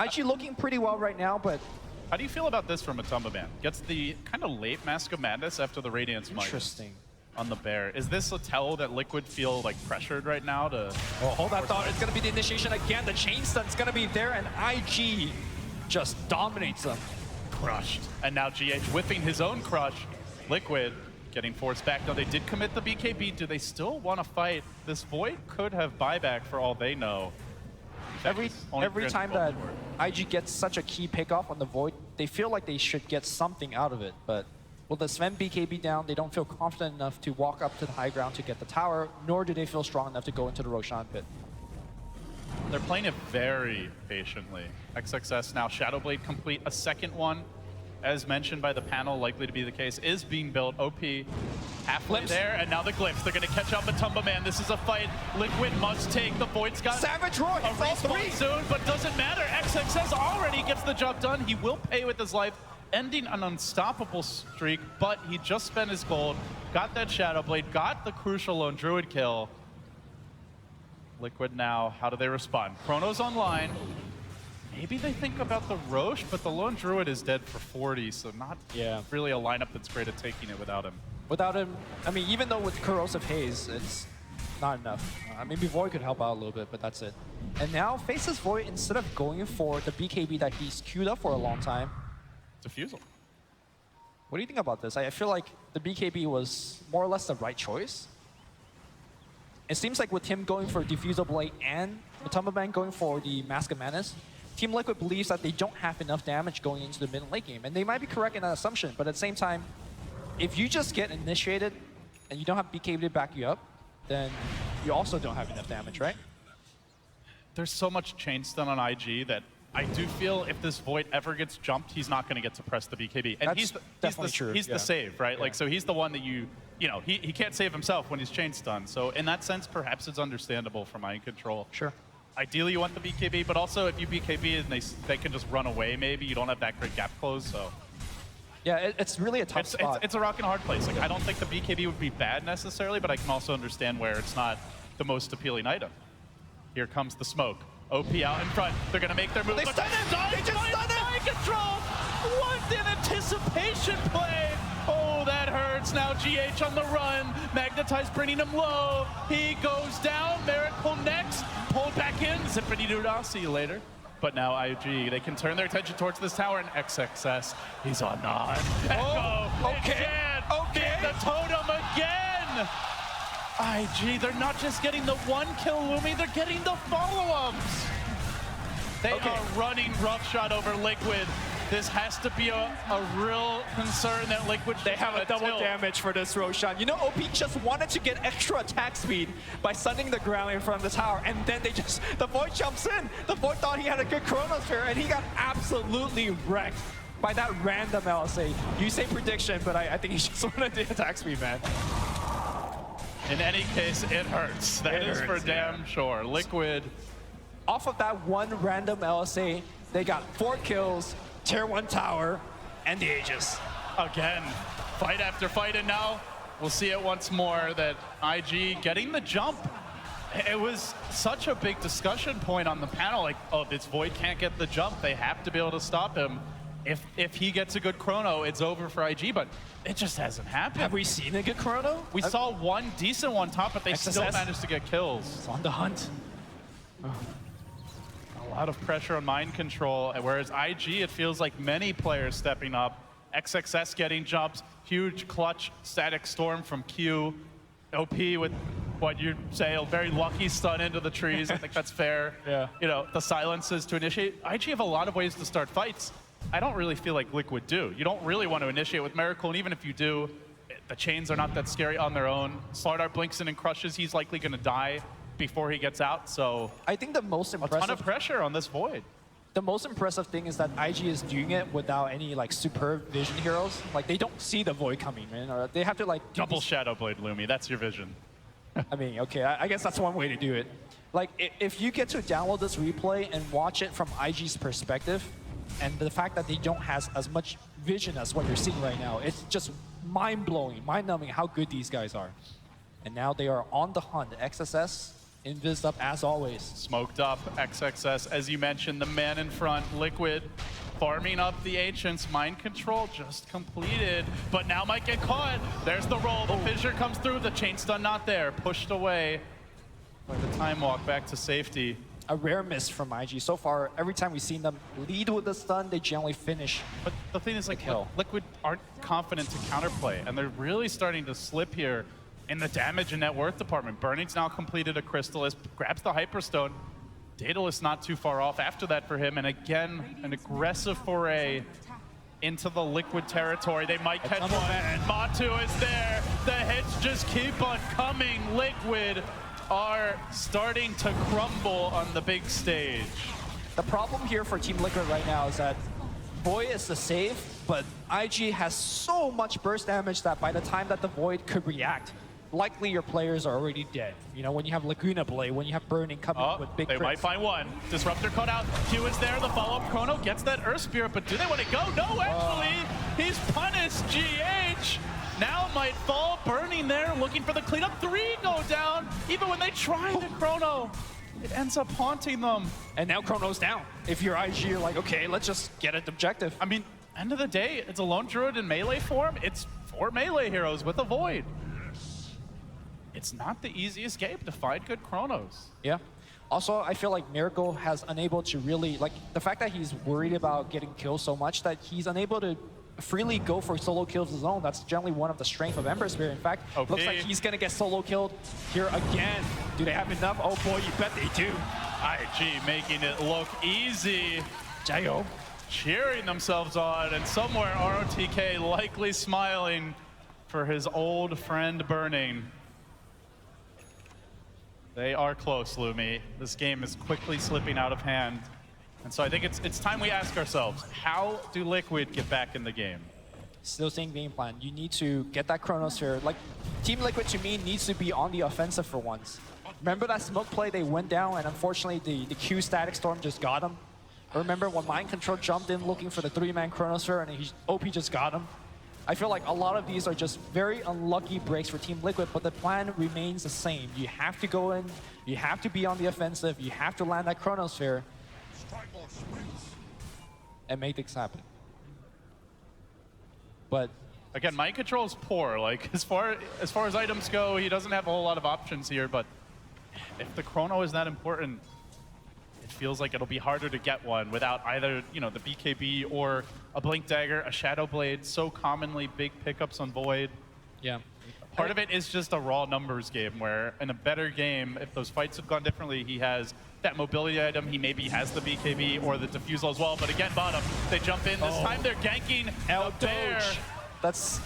IG looking pretty well right now, but... How do you feel about this from Matumba Man? Gets the kind of late Mask of Madness after the Radiance Might. Interesting. on the bear. Is this a tell that Liquid feel like pressured right now to... Oh, hold that thought. It's going to be the initiation again. The chain stun's going to be there, and IG just dominates them. Crushed. And now GH whipping his own crush. Liquid getting forced back. Now, they did commit the BKB. Do they still want to fight? This Void could have buyback for all they know. Every time that IG gets such a key pickoff on the Void, they feel like they should get something out of it. But with the Sven BKB down, they don't feel confident enough to walk up to the high ground to get the tower, nor do they feel strong enough to go into the Roshan pit. They're playing it very patiently. XXS now Shadowblade complete. A second one, as mentioned by the panel, likely to be the case, is being built. OP halfway there, and now the Glyphs. They're going to catch up Matumba Man. This is a fight Liquid must take. The Void's got Savage Roar, a respawn soon, but doesn't matter. XXS already gets the job done. He will pay with his life, ending an unstoppable streak, but he just spent his gold, got that Shadowblade, got the crucial lone Druid kill. Liquid now, how do they respond? Chrono's online. Maybe they think about the Roche, but the lone Druid is dead for 40, so not really a lineup that's great at taking it without him. Without him, I mean, even though with Corrosive Haze, it's not enough. Maybe Void could help out a little bit, but that's it. And now faces Void, instead of going for the BKB that he's queued up for a long time. Diffusal. What do you think about this? I feel like the BKB was more or less the right choice. It seems like with him going for Diffusal Blade and Matumba Man going for the Mask of Madness, Team Liquid believes that they don't have enough damage going into the mid and late game. And they might be correct in that assumption, but at the same time, if you just get initiated and you don't have BKB to back you up, then you also don't have enough damage, right? There's so much chain stun on IG that I do feel if this Void ever gets jumped, he's not going to get to press the BKB. And That's definitely true. He's the save, right? Yeah. Like, so he's the one that you know, he can't save himself when he's chain stunned. So in that sense, perhaps it's understandable for mind control. Sure. Ideally, you want the BKB, but also if you BKB and they can just run away, maybe you don't have that great gap close. So yeah, it's really a tough spot. It's a rock and hard place. Like, I don't think the BKB would be bad necessarily, but I can also understand where it's not the most appealing item. Here comes the smoke. OP out in front. They're going to make their move. They stun him! They just stun him! Mind control! What an anticipation play! Oh, that hurts. Now GH on the run. Magnetize bringing him low. He goes down. Miracle next. Pulled back in. Zippity doo-dah. See you later. But now IG, they can turn their attention towards this tower, and XXS, he's on nod. Okay. The totem again! IG, they're not just getting the one kill, Lumi, they're getting the follow-ups. They are running roughshod over Liquid. This has to be a real concern that Liquid should They have a double damage for this Roshan. You know, OP just wanted to get extra attack speed by stunning the ground in front of the tower, and then the Void jumps in. The Void thought he had a good Chronosphere, and he got absolutely wrecked by that random LSA. You say prediction, but I think he just wanted the attack speed, man. In any case, it hurts. That is for damn sure. Liquid. Off of that one random LSA, they got 4 kills, Tier 1 tower, and the Aegis. Again, fight after fight, and now we'll see it once more that IG getting the jump. It was such a big discussion point on the panel, like, oh, this Void can't get the jump. They have to be able to stop him. If he gets a good chrono, it's over for IG, but it just hasn't happened. Have we seen a good chrono? We saw one decent one top, but they still managed to get kills. It's on the hunt. A lot of pressure on mind control, whereas IG, it feels like many players stepping up. XXS getting jumps, huge clutch static storm from Q. OP with what you'd say a very lucky stun into the trees. I think that's fair. Yeah. You know, the silences to initiate. IG have a lot of ways to start fights. I don't really feel like Liquid do. You don't really want to initiate with Miracle, and even if you do, the chains are not that scary on their own. Slardar blinks in and crushes. He's likely going to die before he gets out, so I think the most impressive, a ton of pressure on this Void. The most impressive thing is that IG is doing it without any like superb vision heroes. Like they don't see the Void coming, man. Or they have to like double Shadowblade, Lumi. That's your vision. I mean, okay, I guess that's one way to do it. Like if you get to download this replay and watch it from IG's perspective, and the fact that they don't have as much vision as what you're seeing right now, it's just mind-blowing, mind-numbing how good these guys are. And now they are on the hunt. XSS, invised up as always. Smoked up, XXS, as you mentioned, the man in front, Liquid. farming up the Ancients. Mind control just completed, but now might get caught. There's the roll. The fissure comes through. The chain stun not there. Pushed away by the time walk back to safety. A rare miss from IG. So far, every time we've seen them lead with the stun, they generally finish. But the thing is, like, kill. Liquid aren't confident to counterplay, and they're really starting to slip here in the damage and net worth department. Burning's now completed a Crystallis, grabs the Hyperstone. Daedalus not too far off after that for him, and again, an aggressive foray into the Liquid territory. They might catch one, and Matu is there. The hits just keep on coming. Liquid are starting to crumble on the big stage. The problem here for Team Liquid right now is that Void is the save, but IG has so much burst damage that by the time that the Void could react, likely your players are already dead. You know, when you have Laguna Blade, when you have Burning coming with big They crits. might find one. Disruptor cut out. Q is there. The follow-up Chrono gets that Earth Spirit, but do they want to go? No, actually, he's punished. GH now might fall. Burning there, looking for the cleanup. 3 go down. Even when they try the Chrono, it ends up haunting them. And now Chrono's down. If you're IG, you're like, okay, let's just get an objective. I mean, end of the day, it's a lone druid in melee form. It's 4 melee heroes with a Void. It's not the easiest game to find good Chronos. Yeah. Also, I feel like Miracle has unable to really, like, the fact that he's worried about getting killed so much that he's unable to freely go for solo kills of his own. That's generally one of the strengths of Ember Spirit. In fact, looks like he's gonna get solo killed here again. Do they have enough? Oh boy, you bet they do. IG making it look easy. Jayo Cheering themselves on, and somewhere ROTK likely smiling for his old friend Burning. They are close, Lumi. This game is quickly slipping out of hand. And so I think it's time we ask ourselves, how do Liquid get back in the game? Still same game plan. You need to get that Chronosphere. Like, Team Liquid to me needs to be on the offensive for once. Remember that smoke play? They went down, and unfortunately the Q Static Storm just got him. I remember when Mind Control jumped in looking for the 3-man Chronosphere, and OP just got him. I feel like a lot of these are just very unlucky breaks for Team Liquid, but the plan remains the same. You have to go in, you have to be on the offensive, you have to land that Chronosphere, and make things happen. But again, Mind Control is poor. Like, as far as items go, he doesn't have a whole lot of options here, but if the Chrono is that important, it feels like it'll be harder to get one without either, you know, the BKB or a Blink Dagger, a Shadow Blade, so commonly big pickups on Void. yeah. Part of it is just a raw numbers game where in a better game, if those fights have gone differently, he has that mobility item, he maybe has the BKB or the Diffusal as well, but again, bottom, they jump in. This time they're ganking the bear. That's...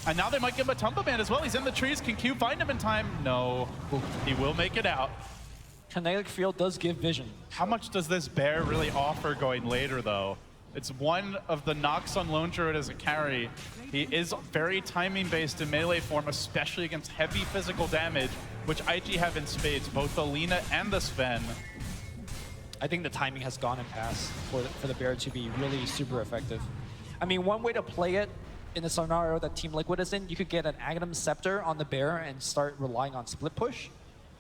And now they might give him a Tumble Man as well. He's in the trees. Can Q find him in time? No. He will make it out. Kinetic Field does give vision. How much does this bear really offer going later, though? It's one of the knocks on Lone Druid as a carry. He is very timing-based in melee form, especially against heavy physical damage, which IG have in spades, both the Lina and the Sven. I think the timing has gone in pass for the bear to be really super effective. I mean, one way to play it in the scenario that Team Liquid is in, you could get an Aghanim Scepter on the bear and start relying on split push.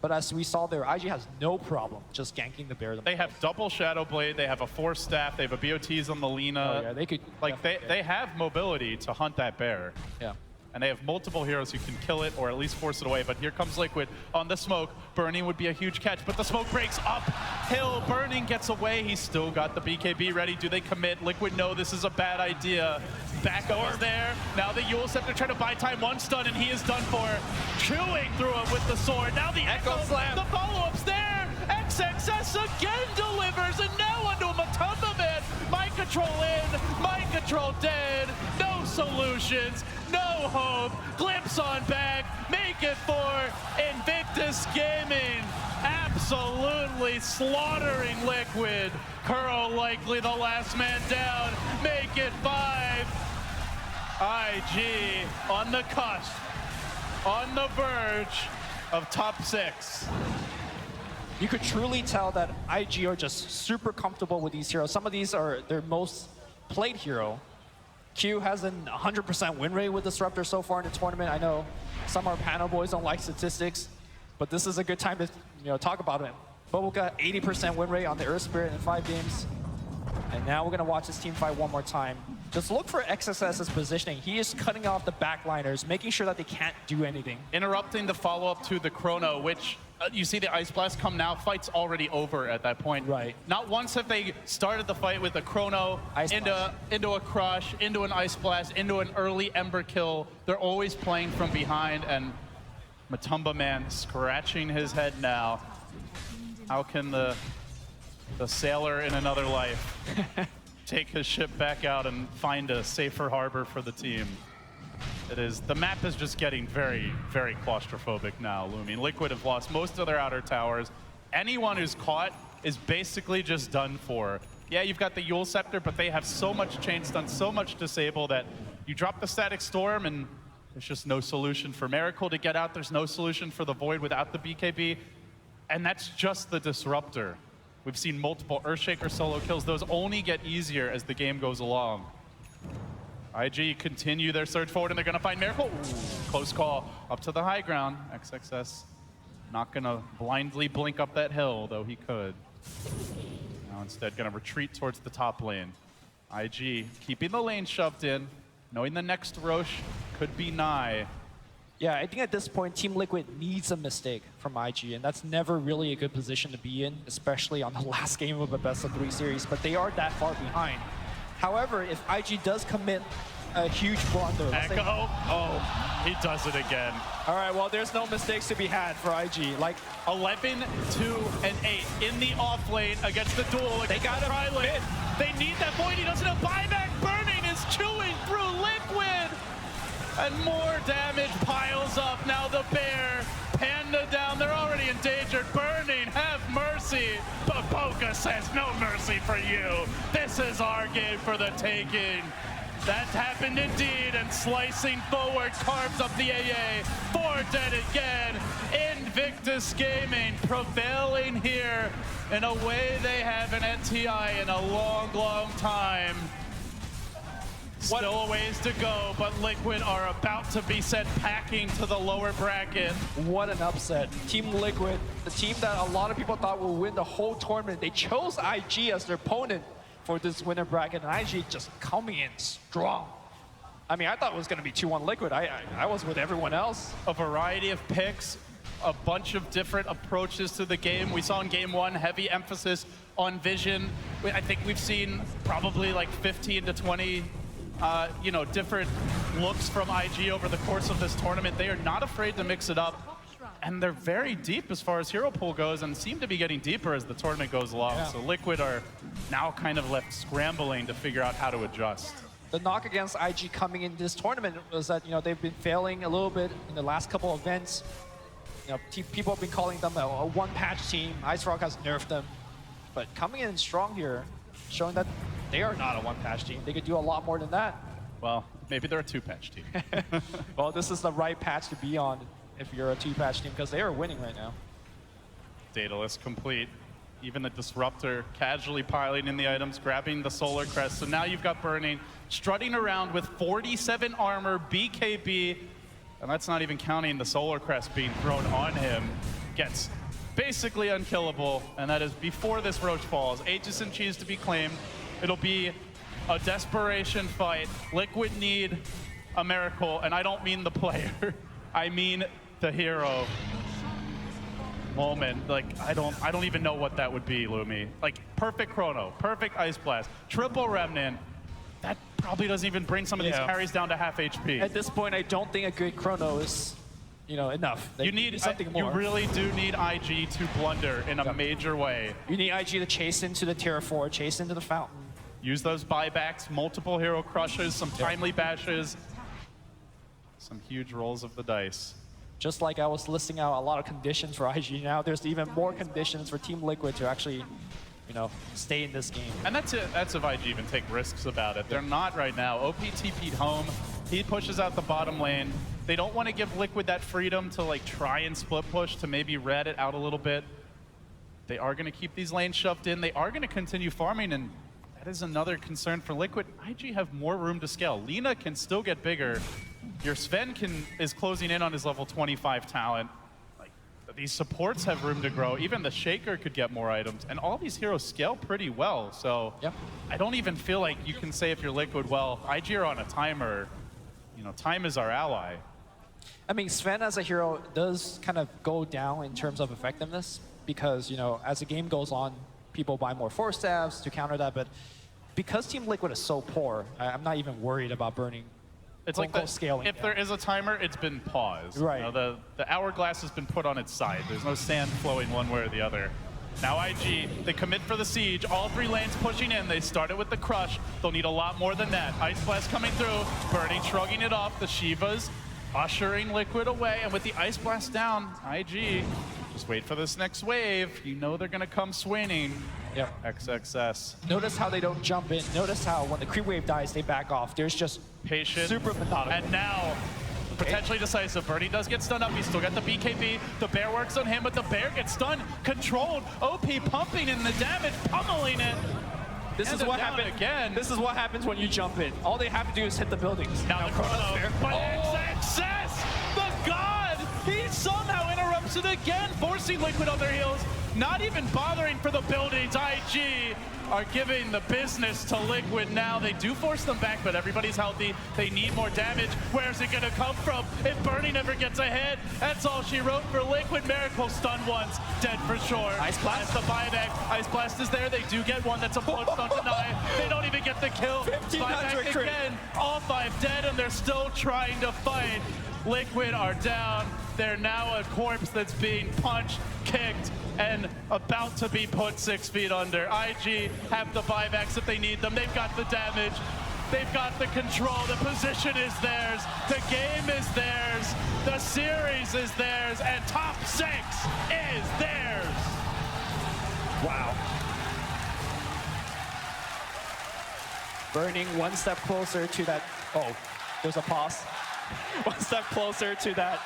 But as we saw there, IG has no problem just ganking the bear themselves. They have double Shadow Blade, they have a Force Staff, they have a BOTs on the Lina. Oh, yeah, they could... Like, they have mobility to hunt that bear. Yeah. And they have multiple heroes who can kill it or at least force it away. But here comes Liquid on the smoke. Burning would be a huge catch, but the smoke breaks uphill. Burning gets away. He's still got the BKB ready. Do they commit? Liquid know this is a bad idea. Back over there. Now the Yule Scepter trying to buy time. One stun, and he is done for. Chewing through it with the sword. Now the Echo Slam. The follow-up's there. XXS again delivers, and now onto a Matumba Man. Mind Control in. Mind Control dead. No solutions. No hope. Glimpse on back. Make it for Invictus Gaming. Absolutely slaughtering Liquid. Kuro likely the last man down. Make it 5. IG on the cusp, on the verge of top 6. You could truly tell that IG are just super comfortable with these heroes. Some of these are their most played hero. Q has an 100% win rate with Disruptor so far in the tournament. I know some of our panel boys don't like statistics, but this is a good time to talk about it. Boboka, 80% win rate on the Earth Spirit in 5 games. And now we're going to watch this team fight one more time. Just look for XSS's positioning. He is cutting off the backliners, making sure that they can't do anything. Interrupting the follow-up to the Chrono, which you see the Ice Blast come now. Fight's already over at that point. Right. Not once have they started the fight with a Chrono into a Crush, into an Ice Blast, into an early Ember kill. They're always playing from behind, and Matumba Man scratching his head now. How can the sailor in another life take his ship back out and find a safer harbor for the team? It is. The map is just getting very, very claustrophobic now, Lumi. Liquid have lost most of their outer towers. Anyone who's caught is basically just done for. Yeah, you've got the Yule Scepter, but they have so much chain stun, so much disable that you drop the Static Storm and there's just no solution for Miracle to get out. There's no solution for the Void without the BKB. And that's just the Disruptor. We've seen multiple Earthshaker solo kills. Those only get easier as the game goes along. IG continue their surge forward, and they're going to find Miracle. Ooh, close call up to the high ground. XXS not going to blindly blink up that hill, though he could. Now instead going to retreat towards the top lane. IG keeping the lane shoved in, knowing the next Roche could be nigh. Yeah, I think at this point, Team Liquid needs a mistake from IG, and that's never really a good position to be in, especially on the last game of a best-of-3 series, but they are that far behind. However, if IG does commit a huge blunder... Echo! Oh, he does it again. All right, well, there's no mistakes to be had for IG. Like 11, 2, and 8 in the off lane against the duel. They got him lane. They need that Void. He doesn't have buyback. Burning is chewing through Liquid. And more damage piles up. Now the Bear, Panda down. They're already endangered. Burning, have mercy. But Boca says no mercy for you. This is our game for the taking. That happened indeed, and slicing forward carves up the AA. 4 dead again. Invictus Gaming prevailing here in a way they haven't at TI in a long, long time. Still a ways to go, but Liquid are about to be sent packing to the lower bracket. What an upset. Team Liquid, the team that a lot of people thought would win the whole tournament, they chose IG as their opponent for this winner bracket, and IG just coming in strong. I mean, I thought it was going to be 2-1 Liquid. I was with everyone else. A variety of picks, a bunch of different approaches to the game. We saw in game 1 heavy emphasis on vision. I think we've seen probably like 15 to 20 different looks from IG over the course of this tournament. They are not afraid to mix it up, and they're very deep as far as hero pool goes and seem to be getting deeper as the tournament goes along. Yeah. So Liquid are now kind of left scrambling to figure out how to adjust. The knock against IG coming in this tournament was that, they've been failing a little bit in the last couple of events. People have been calling them a one-patch team. Ice Rock has nerfed them. But coming in strong here, showing that they are not a one-patch team. They could do a lot more than that. Well, maybe they're a two-patch team. Well, this is the right patch to be on if you're a two-patch team, because they are winning right now. Daedalus complete. Even the Disruptor casually piling in the items, grabbing the Solar Crest. So now you've got Burning strutting around with 47 armor, BKB, and that's not even counting the Solar Crest being thrown on him. Gets basically unkillable, and that is before this Roach falls. Aegis and Cheese to be claimed. It'll be a desperation fight. Liquid need a miracle, and I don't mean the player. I mean the hero moment. Like, I don't even know what that would be, Lumi. Like, perfect Chrono, perfect Ice Blast, triple Remnant. That probably doesn't even bring some of these carries down to half HP. At this point, I don't think a good Chrono is, enough. You need something more. You really do need IG to blunder in a major way. You need IG to chase into the Terra 4, chase into the Fountain. Use those buybacks, multiple hero crushes, some timely bashes, some huge rolls of the dice. Just like I was listing out a lot of conditions for IG, now there's even more conditions for Team Liquid to actually, stay in this game. And that's it. That's if IG even take risks about it. They're not right now. OP TP'd home. He pushes out the bottom lane. They don't want to give Liquid that freedom to try and split push to maybe rat it out a little bit. They are going to keep these lanes shoved in. They are going to continue farming, and that is another concern for Liquid. IG have more room to scale. Lina can still get bigger. Your Sven is closing in on his level 25 talent. these supports have room to grow. Even the Shaker could get more items. And all these heroes scale pretty well. So I don't even feel like you can say if you're Liquid, well, IG are on a timer. You know, time is our ally. I mean, Sven as a hero does kind of go down in terms of effectiveness because, you know, as the game goes on, people buy more force stabs to counter that. But because Team Liquid is so poor, I'm not even worried about burning. It's like scaling. If there is a timer, it's been paused. Right. You know, the hourglass has been put on its side. There's no sand flowing one way or the other. Now IG, they commit for the siege. All 3 lanes pushing in. They started with the crush. They'll need a lot more than that. Ice Blast coming through. Burning, shrugging it off. The Shivas ushering Liquid away. And with the Ice Blast down, IG, just wait for this next wave. You know they're going to come swinging. Yep. XXS. Notice how they don't jump in. Notice how when the creep wave dies, they back off. There's just patient. Super methodical. And now, potentially decisive. Birdie does get stunned up. He's still got the BKB. The bear works on him, but the bear gets stunned. Controlled. OP pumping in the damage, pummeling it. This is what happens again. This is what happens when you jump in. All they have to do is hit the buildings. Now the chrono. But XXS, the god, he somehow interrupts it again, forcing Liquid on their heels. Not even bothering for the buildings. IG are giving the business to Liquid now. They do force them back, but everybody's healthy. They need more damage. Where's it gonna come from? If Bernie never gets ahead, that's all she wrote for Liquid. Miracle stunned once, dead for sure. Ice Blast. The buyback. Ice Blast is there. They do get one. That's a punch, don't deny. They don't even get the kill. 1500 crit. Again. All 5 dead, and they're still trying to fight. Liquid are down. They're now a corpse that's being punched, kicked, and about to be put 6 feet under. IG have the buybacks if they need them. They've got the damage. They've got the control. The position is theirs. The game is theirs. The series is theirs. And top 6 is theirs. Wow. Burning one step closer to that. Oh, there's a pause. One step closer to that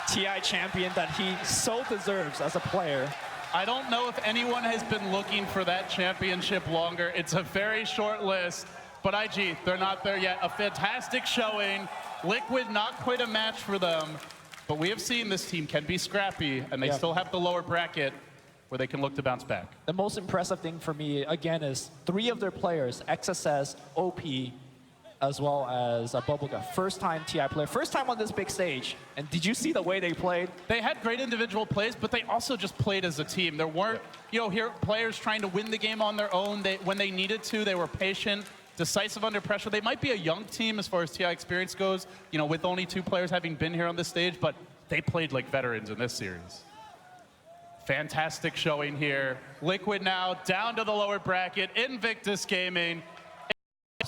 TI champion that he so deserves as a player. I don't know if anyone has been looking for that championship longer. It's a very short list, but IG, they're not there yet. A fantastic showing. Liquid, not quite a match for them, but we have seen this team can be scrappy, and they still have the lower bracket where they can look to bounce back. The most impressive thing for me, again, is 3 of their players, XSS, OP, as well as Bubblegum. First time TI player, first time on this big stage. And did you see the way they played? They had great individual plays, but they also just played as a team. There weren't, you know, here players trying to win the game on their own. When they needed to, they were patient, decisive under pressure. They might be a young team as far as TI experience goes, you know, with only 2 players having been here on this stage, but they played like veterans in this series. Fantastic showing here. Liquid now down to the lower bracket. Invictus Gaming